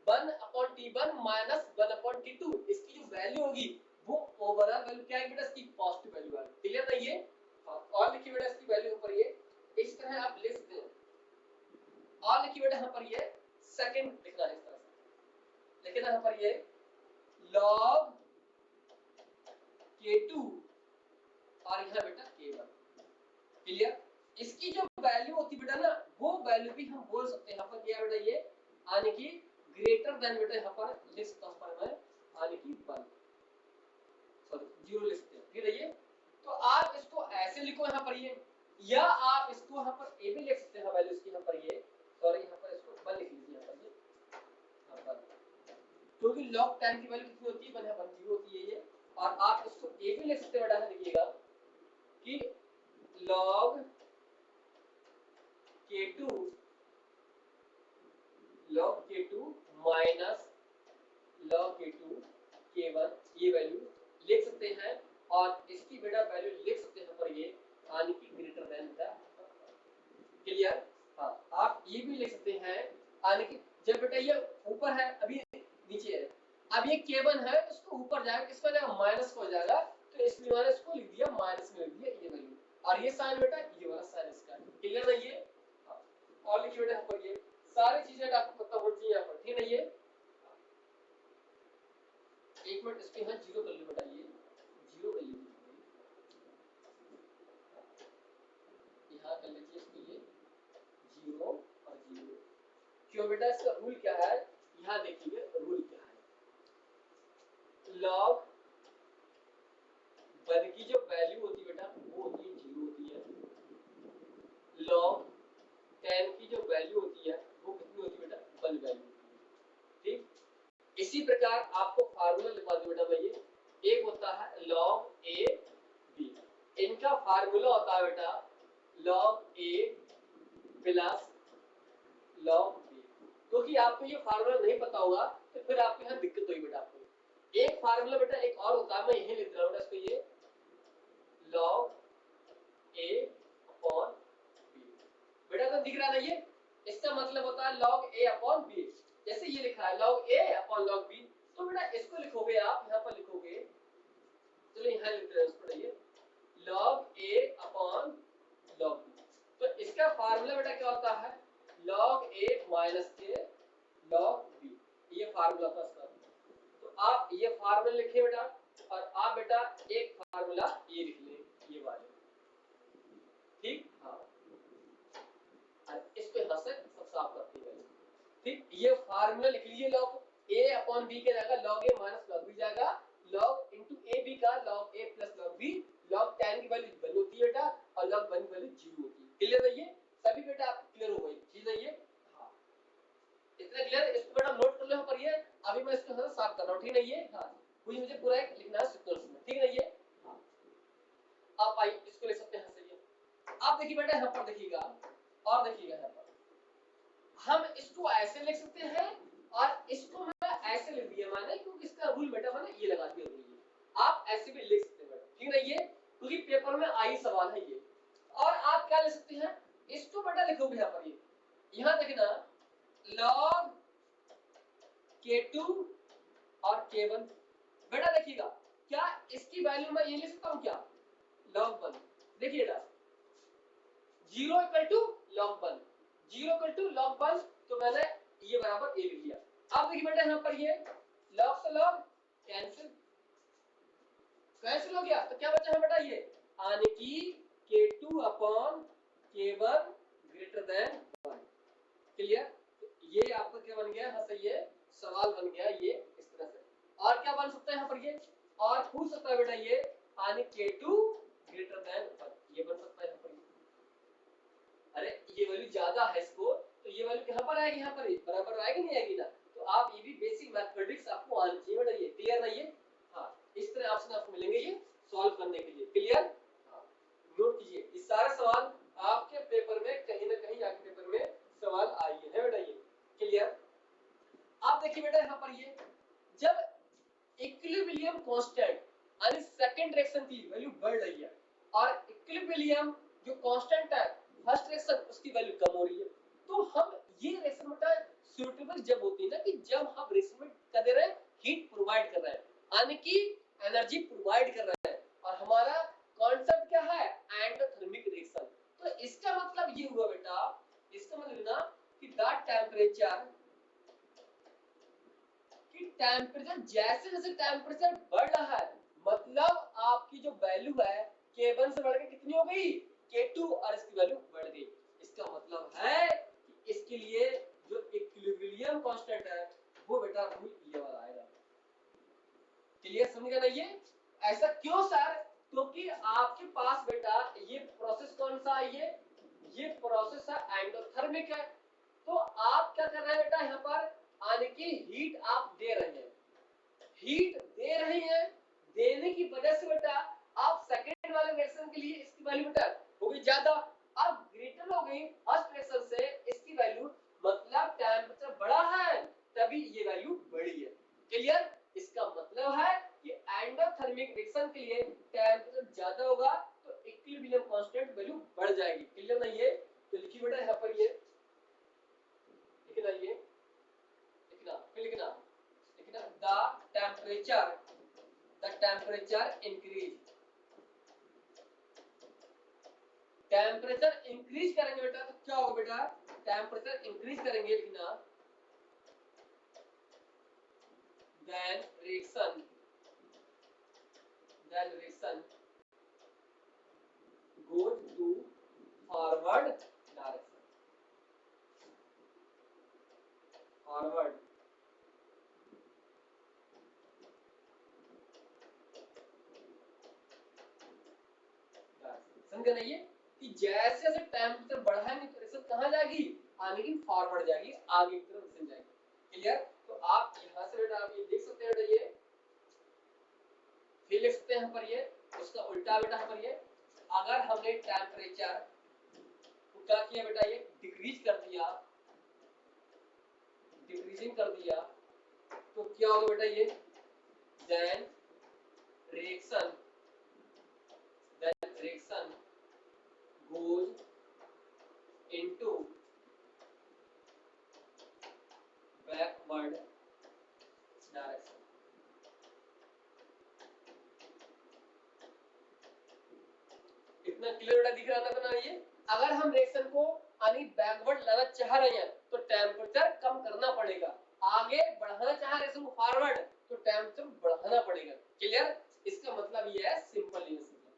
A: 1/T1 माइनस 1/T2। इसकी जो वैल्यू होगी वो ओवरऑल वैल्यू क्या है बेटा, इसकी पॉजिटिव वैल्यू है। क्लियर है ये? और लिखिए बेटा इसकी वैल्यू ऊपर ये इस तरह आप लिख सकते हैं। और लिखिए बेटा यहाँ पर ये सेकंड लिखना है, इस तरह से लिखना यहाँ पर ये log K2 और यहाँ बेटा K1। क्लियर? इसकी जो वैल्यू होती बेटा ना, वो वैल्यू भी हम बोल सकते हैं यहाँ पर क्या बेटा, ये यानी कि ग्रेटर देन बेटा यहाँ पर लिख सकता हूँ मैं, यानी कि 1 सॉरी 0 लिख सकते हैं। ठीक है ये? तो आप इसको ऐसे लिखो यहाँ पर ये, या आप इसको यहाँ पर ए भी लिख सकते हैं वैल्यू इसकी यहाँ पर ये, सॉरी यहाँ पर इसको 1 लिख लीजिए यहाँ पर ये, यहाँ पर क्योंकि log 10 की वैल्यू कितनी होती है, 1 यहाँ पर 0 होती है ये। और आप इसको ए भी लिख सकते हैं बेटा, लिखिएगा कि log K2 minus log K2 K1 ये वैल्यू लिख सकते हैं। और इसकी बेटा वैल्यू लिख सकते हैं पर ये, यानी कि ग्रेटर देन था। क्लियर? हाँ, आप ये भी लिख सकते हैं, यानी कि जब बेटा ये ऊपर है अभी नीचे है, अब ये K1 है इसको ऊपर जाएगा, किसको जाएगा, माइनस को जाएगा, तो इसलिए मैंने इसको लिख दिया माइनस में, लिख दिया ये वैल्यू। और ये साइन बेटा ये वाला साइन इसका। क्लियर है ये? हाँ। और लिखिए बेटा यहाँ पर ये सारी चीजें आपको पता होनी चाहिए यहाँ पर। ठीक है ये? एक मिनट इसके यहाँ 0 कर लो बेटा, ये 0 कर लीजिए, यहाँ कर लीजिए इसको ये 0 और 0। क्यों बेटा, इसका रूल क्या है, यहाँ देखिए रूल क्या है। log 1 की जो वैल्यू होती है बेटा वो होती है 0 होती है। log 10 की जो वैल्यू होती है वो कितनी होती है बेटा, 1 वैल्यू होती है। ठीक? इसी प्रकार आपको फार्मूला लिखवा दूं बेटा मैं, ये एक होता है log a b, इनका फार्मूला होता है बेटा log a plus log b। क्योंकि आपको ये फार्मूला नहीं पता होगा तो फिर आपको यहाँ दिक्कत होगी बेटा। आपको एक फार्मूला बेटा एक और होता है, मैं यही लिख रहा हूँ इसको, ये log a अपॉन b बेटा, तो दिख रहा है ना ये, इसका मतलब होता है log a अपॉन b। जैसे ये लिखा है log a upon log b, तो बेटा इसको लिखोगे आप यहाँ पर लिखोगे, चलो यहाँ लिख रहे हैं इसको, ये log a upon log b। तो इसका फार्मूला बेटा क्या होता है, log a माइनस के log b, ये फार्मूला था इसका। तो आप ये फार्मूला लिखिए बेटा, और आप बेटा एक फार्मूला ये लिख लें, ये वाले। ठीक? हाँ, इसको यहाँ से सब साफ करते हैं। ठीक? ये फार्मूला लिख लीजिए, log a अपॉन b के जाएगा log a minus log b जाएगा, log इनटू a b का log a plus log b। log 10 की वैल्यू 1 होती है बेटा, और log 1 की वैल्यू 0 होती है। क्लियर है ये? सभी बेटा आप क्लियर हो गई चीज है ये? हाँ, इतना क्लियर? इसको बेटा नोट कर लो यहाँ पर ये, अभी मैं इसको थोड़ा साफ कर रहा हूँ। ठीक है ये? हाँ, मुझे पूरा एक लिखना है सीक्वेंस में। ठीक है ये? हाँ, आप आइए इसको ले सकते हैं सही है। आप देखिए बेटा यहाँ पर देखिएगा, और देखिएगा यहाँ पर हम इसको ऐसे लिख सकते हैं, और इसको मैं ऐसे लिख दिया मैंने, क्योंकि इसका रूल बेटा मैंने ये लगा दिया रूल। आप ऐसे भी लिख सकते हैं बेटा। ठीक है ये? क्योंकि पेपर में आई सवाल है ये। और आप क्या लिख सकते हैं, इसको बेटा लिखोगे यहाँ पर, ये यहाँ देखना log K2 और K1 बेटा, देखिएगा क्या इसकी वैल्यू मैं ये लिख सकता हूँ क्या, log 1। देखिए बेटा 0 equal to log 1, 0 equal to log 1, तो मैंने ये बराबर a लिख लिया। अब देखिए बेटा यहाँ पर ये log से log कैंसिल हो गया, तो क्या बचा है बेटा, ये यानी कि K2 upon K1 greater than 1। Clear? तो ये आपका क्या बन गया, हाँ सही है, सवाल बन गया ये इस तरह से। और क्या बन सकता है यहाँ पर ये, और पूछ सकता है बेटा ये, यानी K2 ग्रेटर देन 1, ये बन सकता है यहाँ पर। अरे ये वैल्यू ज्यादा है इसको, तो ये वैल्यू कहां पर आएगी, यहाँ पर बराबर आएगी नहीं आएगी ना। तो आप ये भी बेसिक मैथमेटिक्स आपको आनी चाहिए बेटा, ये क्लियर है ये? हाँ, इस तरह ऑप्शन आपको मिलेंगे ये सॉल्व करने के लिए। क्लियर? हाँ, नोट कीजिए, ये सारे सवाल आपके पेपर में कहीं ना कहीं आपके पेपर में सवाल आए हैं बेटा ये। देखिए बेटा यहाँ पर ये जब इक्विलिब्रियम कांस्टेंट यानी सेकंड रिएक्शन की वैल्यू बढ़ रही है और इक्विलिब्रियम जो कांस्टेंट है फर्स्ट रिएक्शन उसकी वैल्यू कम हो रही है, तो हम ये रिएक्शन बेटा सुटेबल जब होती है ना कि जब हम रिएक्शन में क्या दे रहे हैं, हीट प्रोवाइड कर रहे हैं यानी कि एनर्जी प्रोवाइड कर रहे हैं, और हमारा कॉन्सेप्ट क्या है, एंडोथर्मिक रिएक्शन। तो इसका मतलब ये हुआ बेटा, इसका मतलब ना कि द टेम्परेचर टेम्परेचर जैसे जैसे टेम्परेचर बढ़ रहा है मतलब आपकी जो वैल्यू है K1 से बढ़ के कितनी हो गई, K2, और इसकी वैल्यू बढ़ गई। इसका मतलब है कि इसके लिए जो इक्विलिब्रियम कांस्टेंट है वो बेटा रूल ये वाला आएगा। क्लियर समझ गए ना ये? ऐसा क्यों सर? क्योंकि आपके पास बेटा ये प्रोसेस कौन सा है, ये प्रोसेस है एंडोथर्मिक है। तो आप क्या कर रहे हैं बेटा यहाँ पर, यानी कि हीट आप दे रहे हैं, हीट दे रहे हैं, देने की वजह से बेटा आप सेकंड वाले रिएक्शन के लिए इसकी वैल्यू बेटा हो गई ज्यादा, अब ग्रेटर हो गई फर्स्ट रिएक्शन से इसकी वैल्यू, मतलब टेम्परेचर बढ़ा है तभी ये वैल्यू बढ़ी है। क्लियर? इसका मतलब है कि एंडोथर्मिक रिएक्शन के लिए टेम्परेचर ज्यादा होगा तो इक्विलिब्रियम कांस्टेंट वैल्यू बढ़ जाएगी। क्लियर ना ये? तो लिखिए बेटा यहाँ पर ये लिखना, ये लिखना, फिर लिखना the temperature increase, temperature increase करेंगे बेटा तो क्या होगा बेटा, टेम्परेचर इंक्रीज करेंगे लिखना, then reaction goes to forward direction, forward समझे ना ये, कि जैसे जैसे टेम्परेचर बढ़ाएंगे तो रिएक्शन कहाँ जाएगी, आगे की फॉरवर्ड जाएगी, आगे की तरफ रिएक्शन जाएगी। क्लियर? तो आप यहाँ से बेटा आप ये देख सकते हैं बेटा, ये फिर लिख सकते हैं यहाँ पर ये, उसका उल्टा बेटा यहाँ पर ये, अगर हमने टेम्परेचर को क्या किया बेटा, ये डिक्रीज कर दिया, डिक्रीजिंग कर दिया, तो क्या होगा बेटा ये, then reaction goes into backward direction। इतना क्लियर बेटा दिख रहा है ना ये? अगर हम रिएक्शन को यानी बैकवर्ड लाना चाह रहे हैं तो टेम्परेचर कम करना पड़ेगा, आगे बढ़ाना चाह रहे हैं रिएक्शन को फॉरवर्ड तो टेम्परेचर बढ़ाना पड़ेगा। क्लियर? इसका मतलब ये है सिंपल।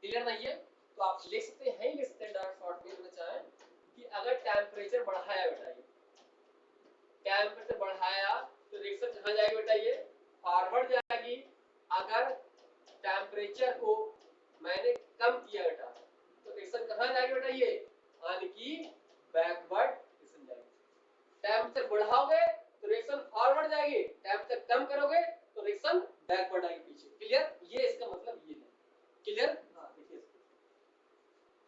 A: क्लियर ना ये? तो आप लिख सकते हैं, लिख सकते हैं डायरेक्ट शॉर्ट में लिखना चाहें कि अगर टेम्परेचर बढ़ाया बेटा, ये टेम्परेचर बढ़ाया तो रिएक्शन कहां जाएगी बेटा, ये फॉरवर्ड जाएगी। अगर टेम्परेचर को मैंने कम किया बेटा तो रिएक्शन कहां जाएगी बेटा, ये यानी कि बैकवर्ड रिएक्शन जाएगी। टेम्परेचर बढ़ाओगे तो रिएक्शन फॉरवर्ड जाएगी, टेम्परेचर कम करोगे तो रिएक्शन बैकवर्ड आएगी पीछे। क्लियर? ये इसका मतलब ये है। क्लियर?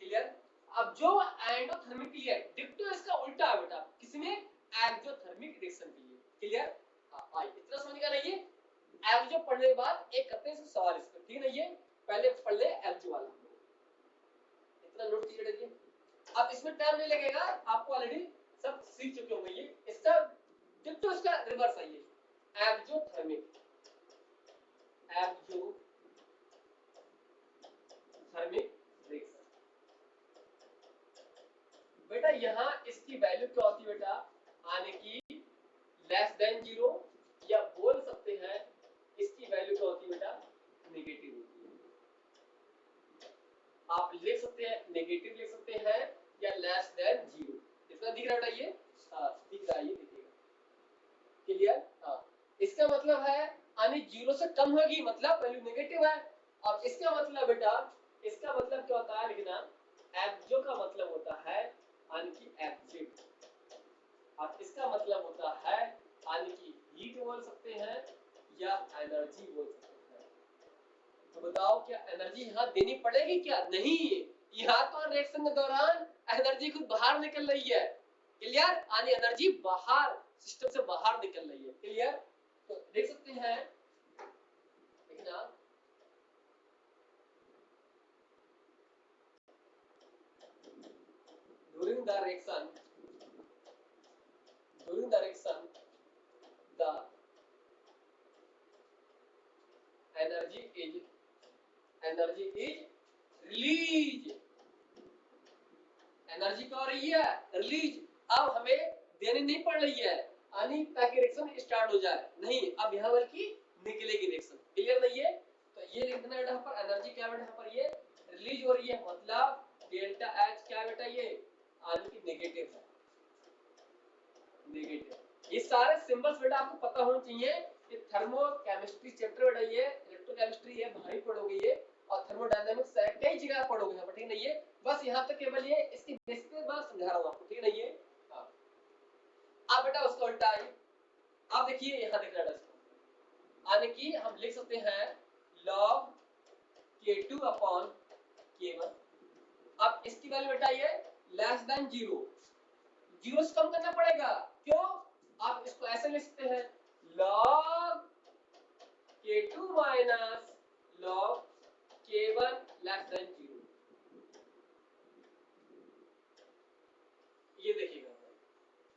A: क्लियर? अब जो एंडोथर्मिक के लिए डिक्टो इसका उल्टा है बेटा, किसमें, एक्सोथर्मिक रिएक्शन के लिए। क्लियर? हां इतना समझ गया ना ये? एक्सो पढ़ने के बाद एक करते हैं सवाल इसका, ठीक है ना? ये पहले पढ़ ले एक्सो वाला, इतना नोट कीजिए देखिए। अब इसमें टाइम नहीं लगेगा, आपको ऑलरेडी सब सीख चुके होंगे। ये इसका डिक्टो इसका रिवर्स है, ये एक्सोथर्मिक, एक्सोथर्मिक बेटा। यहाँ इसकी वैल्यू क्या होती है बेटा, यानी कि लेस देन 0, या बोल सकते हैं इसकी वैल्यू क्या होती है बेटा, नेगेटिव होती है। आप लिख सकते हैं नेगेटिव लिख सकते हैं या लेस देन 0। इतना दिख रहा है बेटा, ये दिख रहा है, ये दिखेगा। क्लियर? हाँ, इसका मतलब है यानी 0 से कम होगी मतलब वैल्यू नेगेटिव है। अब इसका मतलब बेटा, इसका मतलब क्या होता है लिखना, एक्सो का मतलब होता है यानी कि एब्सिड, और इसका मतलब होता है यानी कि हीट बोल सकते हैं या एनर्जी बोल सकते हैं। तो बताओ क्या एनर्जी यहाँ देनी पड़ेगी क्या? नहीं, यहाँ तो रिएक्शन के दौरान एनर्जी खुद बाहर निकल रही है। क्लियर? यानी एनर्जी बाहर, सिस्टम से बाहर निकल रही है। क्लियर? तो देख सकते हैं देखना during the reaction the energy is released, energy क्या हो रही है रिलीज। अब हमें देनी नहीं पड़ रही है यानी ताकि रिएक्शन स्टार्ट हो जाए, नहीं अब यहाँ बल्कि निकलेगी रिएक्शन। क्लियर नहीं है? तो ये लिख देना बेटा यहाँ पर एनर्जी क्या बेटा यहाँ पर ये रिलीज हो रही है, मतलब डेल्टा एच क्या बेटा ये यानी कि नेगेटिव है, नेगेटिव। ये सारे सिंबल्स बेटा आपको पता होने चाहिए कि थर्मोकेमिस्ट्री चैप्टर बेटा ये इलेक्ट्रोकेमिस्ट्री है भारी पढ़ोगे ये, और थर्मोडायनामिक्स है कई जगह पढ़ोगे यहाँ पर, ठीक नहीं है? बस यहाँ तक केवल ये इसकी बेसिक पे बस समझा रहा हूँ आपको, ठीक नहीं है? हाँ। अब बेटा उसका उल्टा है, अब देखिए यहाँ देख रहा है यानी कि हम लिख सकते हैं log k2 अपॉन k1। अब इसकी वैल्यू बेटा ये लेस देन 0, 0 से कम करना पड़ेगा, क्यों? आप इसको ऐसे लिख सकते हैं log k2 minus log k1 less than 0। ये देखिएगा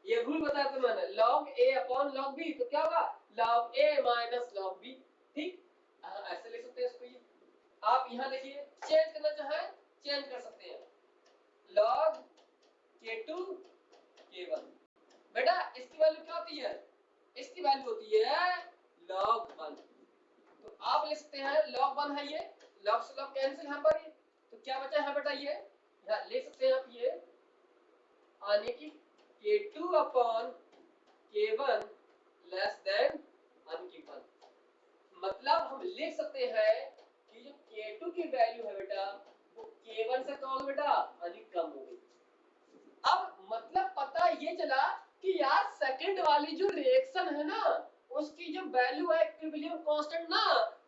A: ये रूल बताया था मैंने, log a upon log b, तो क्या होगा log a minus log b, ठीक? ऐसे लिख सकते हैं इसको। ये आप यहाँ देखिए चेंज करना चाहें चेंज कर सकते हैं, log k2 k1। बेटा इसकी वैल्यू क्या होती है, इसकी वैल्यू होती है log 1, तो आप लिख सकते हैं log 1 है ये, log से log कैंसिल यहाँ पर, तो क्या बचा यहाँ बेटा ये यहाँ ले सकते हैं आप ये यानी कि k2 upon k1 less than यानी 1, मतलब हम लिख सकते हैं कि जो k2 की वैल्यू है बेटा वो k1 से कम होगी बेटा यानी कम हो गई। अब मतलब पता ये चला कि यार सेकंड वाली जो रिएक्शन है ना उसकी जो वैल्यू है इक्विलिब्रियम कांस्टेंट ना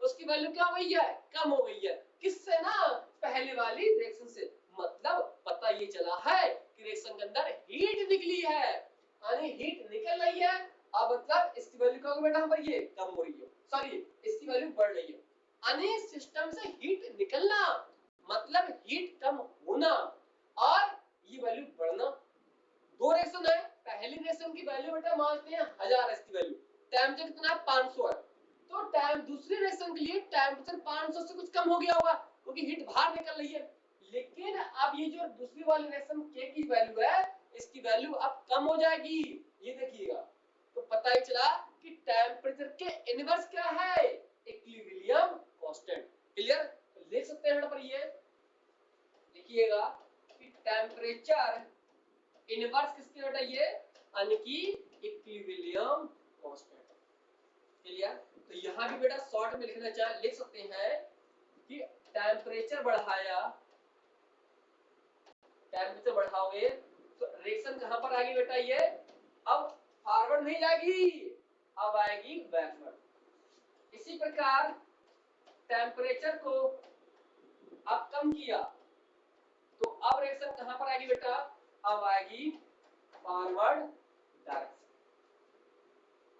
A: उसकी वैल्यू क्या हो गई है कम हो गई है, किससे ना पहले वाली रिएक्शन से। मतलब पता ये चला है कि रिएक्शन के अंदर हीट निकली है यानी हीट निकल रही है, अब मतलब इसकी वैल्यू क्या होगी बेटा यहाँ पर ये कम हो रही है, सॉरी इसकी वैल्यू बढ़ रही है यानी सिस्टम से हीट निकलना मतलब हीट कम होना और ये वैल्यू बढ़ना। दो रिएक्शन है, पहली रिएक्शन की वैल्यू बेटा मानते हैं 1000 है, इसकी वैल्यू टेम्परेचर कितना है 500 है, तो टाइम दूसरी रिएक्शन के लिए टेम्परेचर 500 से कुछ कम हो गया होगा क्योंकि हीट बाहर निकल रही है। लेकिन अब ये जो दूसरी वाली रिएक्शन के की वैल्यू है इसकी वैल्यू अब कम हो जाएगी, ये देखिएगा। तो पता ही चला कि टेम्परेचर के इनवर्स क्या है इक्विलिब्रियम कांस्टेंट। क्लियर? लिख सकते हैं पर ये लिखिएगा कि टेम्परेचर इनवर्स किसके बेटा ये यानी कि इक्विलिब्रियम कांस्टेंट। क्लियर? तो यहां भी बेटा शॉर्ट में लिखना चाहे लिख सकते हैं कि टेम्परेचर बढ़ाओगे तो रिएक्शन कहां पर आएगी बेटा ये अब फॉरवर्ड नहीं जाएगी अब आएगी बैकवर्ड। इसी प्रकार टेम्परेचर को अब कम किया तो अब रिएक्शन कहां पर आएगी बेटा अब आएगी फॉरवर्ड डायरेक्शन,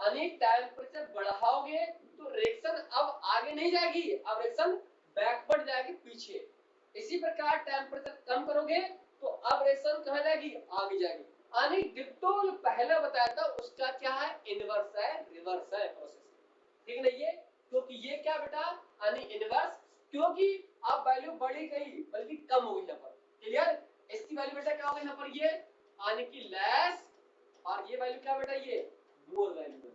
A: यानी टेम्परेचर बढ़ाओगे तो रिएक्शन अब आगे नहीं जाएगी अब रिएक्शन बैकवर्ड जाएगी पीछे। इसी प्रकार टेम्परेचर कम करोगे तो अब रिएक्शन कहां जाएगी आगे जाएगी, यानी डिटोल पहले बताया था उसका क्या है इनवर्स है रिवर्स है प्रोसेस, ठीक नहीं है? क्योंकि ये क्या बेटा यानी इनवर्स, क्योंकि अब वैल्यू बढ़ी गई बल्कि कम हो गई यहाँ पर। क्लियर? इसकी वैल्यू बेटा क्या होगी यहाँ पर ये यानी कि लेस और ये वैल्यू क्या बेटा ये मोर वैल्यू।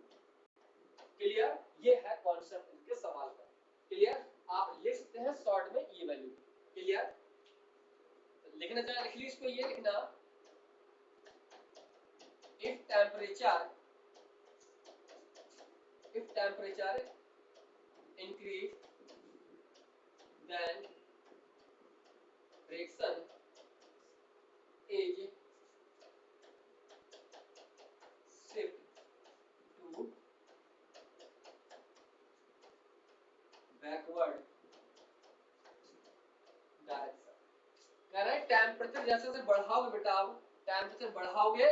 A: क्लियर? ये है कॉन्सेप्ट इनके सवाल का। क्लियर? आप लिख सकते हैं शॉर्ट में ये वैल्यू। क्लियर? लिखना चाहे लिख लीजिए इसको, ये लिखना if temperature increase then reaction is shift to backward direction। कह रहे टेम्परेचर जैसे जैसे बढ़ाओगे बेटा आप टेम्परेचर बढ़ाओगे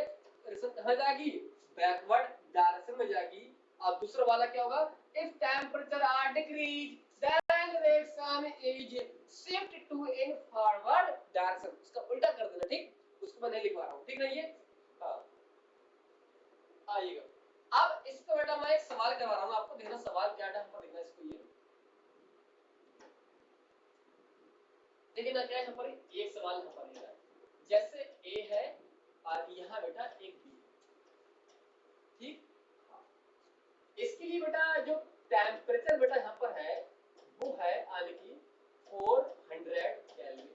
A: रिएक्शन कहां जाएगी बैकवर्ड डायरेक्शन में जाएगी, अब दूसरा वाला क्या होगा, if temperature are decrease then reaction is shift to in forward direction, उसका उल्टा कर देना, ठीक, उसको मैं नहीं लिख पा रहा हूँ, ठीक है ये। हाँ आइएगा, अब इसको बेटा मैं एक सवाल करवा रहा हूँ आपको, देखना सवाल क्या है, हमको देखना इसको, ये देखिए ना क्या है यहाँ पर, एक सवाल यहाँ पर है, जैसे ए है और यहाँ बेटा एक बी, ठीक, इसके लिए बेटा जो टेम्परेचर बेटा यहाँ पर है वो है यानी कि 400 केल्विन,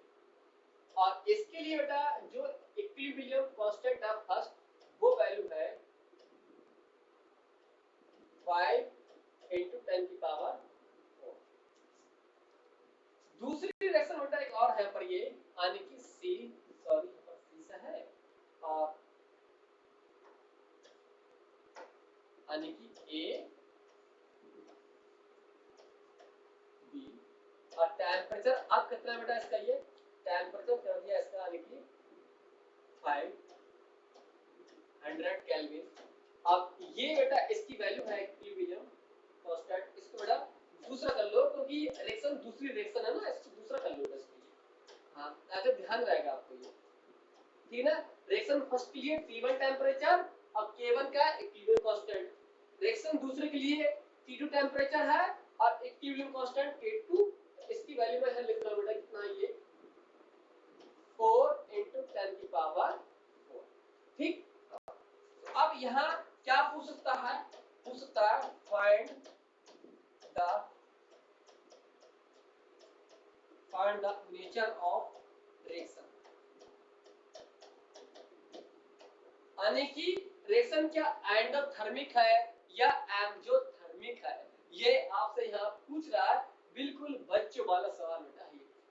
A: और इसके लिए बेटा जो इक्विलिब्रियम कांस्टेंट है फर्स्ट वो वैल्यू है 5 × 10⁴। दूसरी रिएक्शन बेटा एक और है पर ये यानी कि सी, सॉरी यहाँ पर सी से है, और यानी कि ए बी, और टेम्परेचर अब कितना बेटा इसका, ये टेम्परेचर कर दिया इसका यानी कि 500 केल्विन। अब ये बेटा इसकी वैल्यू है इक्विलिब्रियम कांस्टेंट, इसको बेटा दूसरा कर लो क्योंकि रिएक्शन दूसरी रिएक्शन है ना, इसको दूसरा कर लो इसके लिए, हाँ ताकि ध्यान रहेगा आपको ये, ठीक है ना। रिएक्शन फर्स्ट के लिए T1 टेम्परेचर और K1 का इक्विलिब्रियम कांस्टेंट, रिएक्शन दूसरे के लिए T2 टेम्परेचर है और इक्विलिब्रियम कांस्टेंट K2, इसकी वैल्यू में है लिख लो बेटा कितना है ये 4 × 10⁴, ठीक। अब यहाँ क्या पूछ सकता है, पूछ सकता है find the nature of reaction, यानी कि रिएक्शन क्या एंडोथर्मिक है या एक्सोथर्मिक है, ये आपसे यहाँ पूछ रहा है, बिल्कुल बच्चों वाला सवाल बेटा है,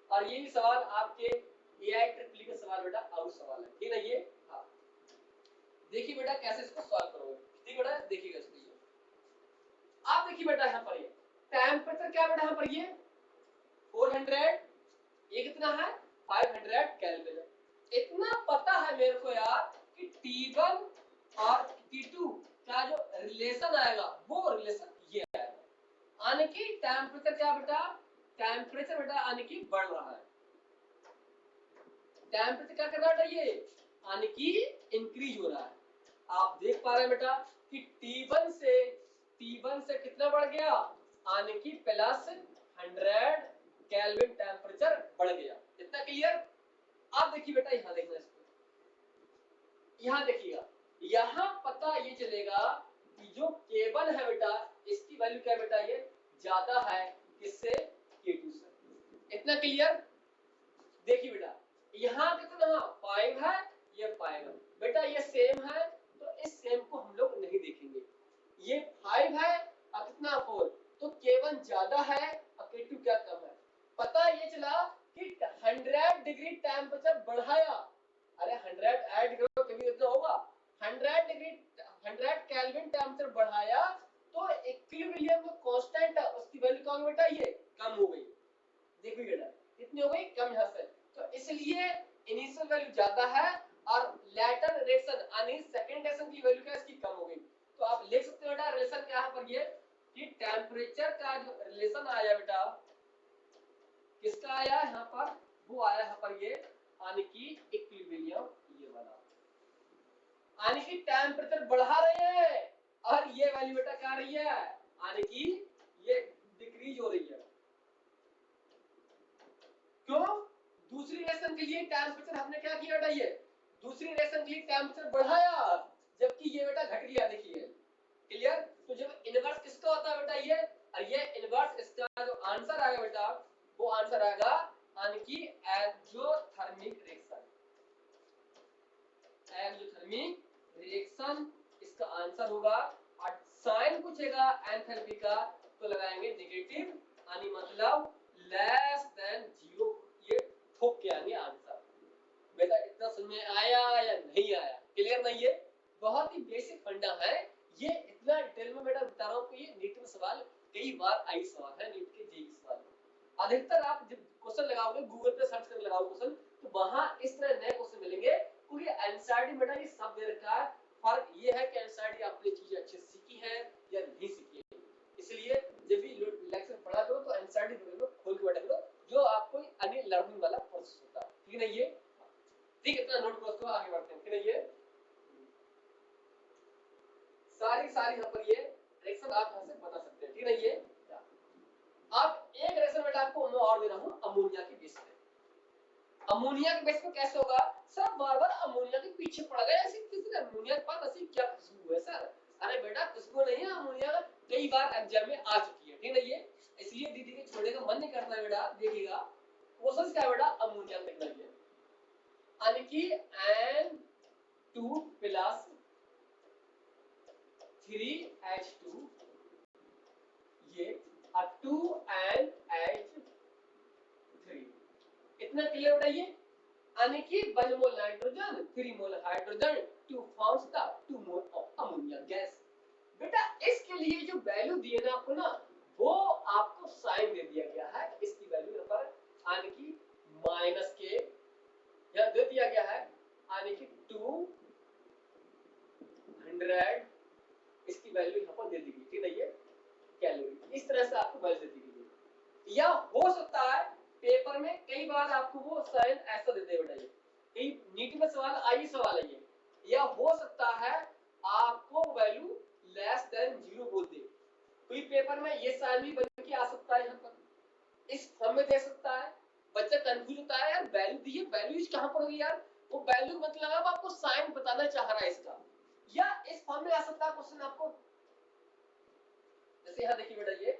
A: और ये भी सवाल आपके AIEEE का सवाल बेटा आउट सवाल है, ठीक है ना ये। हाँ देखिए बेटा कैसे इसको सॉल्व करोगे, ठीक बेटा देखिएगा इसको, ये आप देखिए बेटा यहाँ पर ये टेम्परेचर क्या बेटा यहाँ पर ये 400, ये कितना है 500 केल्विन, इतना पता है मेरे को यार कि T1 और T2 का जो रिलेशन आएगा वो रिलेशन ये आएगा, यानी कि टेम्परेचर क्या बेटा, टेम्परेचर बेटा यानी कि बढ़ रहा है, टेम्परेचर क्या कर रहा है ये, यानी कि इंक्रीज हो रहा है। आप देख पा रहे हैं बेटा कि T1 से कितना बढ़ गया, यानी कि +100 केल्विन टेम्परेचर बढ़ गया, इतना क्लियर। आप देखिए बेटा यहाँ देखना इसको, यहाँ देखिएगा, यहाँ पता ये चलेगा कि जो K1 है बेटा इसकी वैल्यू क्या बेटा ये ज्यादा है किससे, K2 से, इतना क्लियर। देखिए बेटा यहाँ कितना 5 है, ये 5 है बेटा, ये सेम है तो इस सेम को हम लोग नहीं देखेंगे, ये 5 है और कितना 4, तो K1 ज्यादा है और K2 क्या कम है। पता ये चला कि 100 डिग्री टेम्परेचर बढ़ाया, अरे 100 ऐड करो तभी इतना होगा, 100 केल्विन टेम्परेचर बढ़ाया तो इक्विलिब्रियम जो कांस्टेंट है उसकी वैल्यू कम बेटा ये कम हो गई, देखिए बेटा कितनी हो गई कम यहाँ से, तो इसलिए इनिशियल वैल्यू ज्यादा है और लेटर रिएक्शन यानी सेकंड रिएक्शन की वैल्यू क्या इसकी कम हो गई। तो आप लिख सकते हो बेटा रिलेशन क्या है पर ये कि टेम्परेचर का जो रिलेशन आया बेटा किसका आया यहाँ पर, वो आया यहाँ पर ये यानी कि इक्विलिब्रियम ये वाला, यानी कि टेम्परेचर बढ़ा रहे हैं और ये वैल्यू बेटा क्या आ रही है यानी कि ये डिक्रीज हो रही है, क्यों, दूसरी रिएक्शन के लिए टेम्परेचर हमने क्या किया बेटा, ये दूसरी रिएक्शन के लिए टेम्परेचर बढ़ाया जबकि ये बेटा घट गया, देखिए क्लियर। तो जब इनवर्स किसका होता है बेटा ये, और ये इनवर्स इसका जो आंसर आएगा बेटा वो आंसर आएगा यानी कि एक्सोथर्मिक रिएक्शन, एक्सोथर्मिक रिएक्शन इसका आंसर होगा। और साइन पूछेगा एंथैल्पी का तो लगाएंगे नेगेटिव यानी मतलब लेस देन 0, ये ठोक के आएंगे आंसर। बेटा इतना समझ में आया या नहीं आया, क्लियर नहीं, ये बहुत ही बेसिक फंडा है, ये इतना डिटेल में बेटा बता रहा हूँ कि ये नीट में सवाल कई बार आई सवाल है, नीट के जेईई सवाल अधिकतर आप जब क्वेश्चन लगाओगे गूगल पे सर्च करके लगाओ क्वेश्चन तो वहां इस तरह नए क्वेश्चन मिलेंगे, क्योंकि एनसीईआरटी बेटा ये सब दे रखा है। फर्क ये है कि एनसीईआरटी आपने चीजें अच्छे सीखी है या नहीं सारी यहाँ पर ये रिएक्शन आप यहाँ से बता सकते हैं, ठीक है। ये अब एक रिएक्शन बेटा आपको मैं और दे रहा हूँ अमोनिया के बेस पे। अमोनिया के बेस पे कैसे होगा सर, बार बार अमोनिया के पीछे पड़ गए, ऐसे किसी अमोनिया के पास ऐसी क्या खुशबू है सर? अरे बेटा खुशबू नहीं है, अमोनिया कई बार एग्जाम में आ चुकी है, ठीक है। ये इसलिए दीदी के छोड़ने का मन नहीं करता बेटा। देखिएगा क्वेश्चन क्या है बेटा, अमोनिया लिखना है, यानी कि N2 प्लस 3H2 ये 2NH3 इतना क्लियर बेटा। ये यानी कि 1 mole nitrogen 3 mole hydrogen 2 forms the 2 mole of ammonia gas. बेटा इसके लिए जो वैल्यू दिए ना आपको ना, वो आपको साइन दे दिया गया है। इसकी वैल्यू यहाँ पर यानी कि माइनस के यह दे दिया गया है, यानी कि 200 इसकी वैल्यू यहाँ पर दे दी गई, ठीक है। ये कैलोरी इस तरह से आपको वैल्यू दे दी गई। या हो सकता है पेपर में कई बार आपको वो साइन ऐसा दे दे बेटा, ये कई नीट में सवाल आई सवाल है ये। या हो सकता है आपको वैल्यू लेस देन 0 बोल दे, कोई पेपर में ये साइन भी बन के आ सकता है, यहाँ पर इस फॉर्म में दे सकता है। बच्चा कंफ्यूज होता है यार वैल्यू दी है, वैल्यू कहां पर होगी यार? वो वैल्यू मतलब अब आपको साइन बताना चाह रहा है इसका, या इस फॉर्म में आ सकता है क्वेश्चन आपको। जैसे यहाँ देखिए बेटा, ये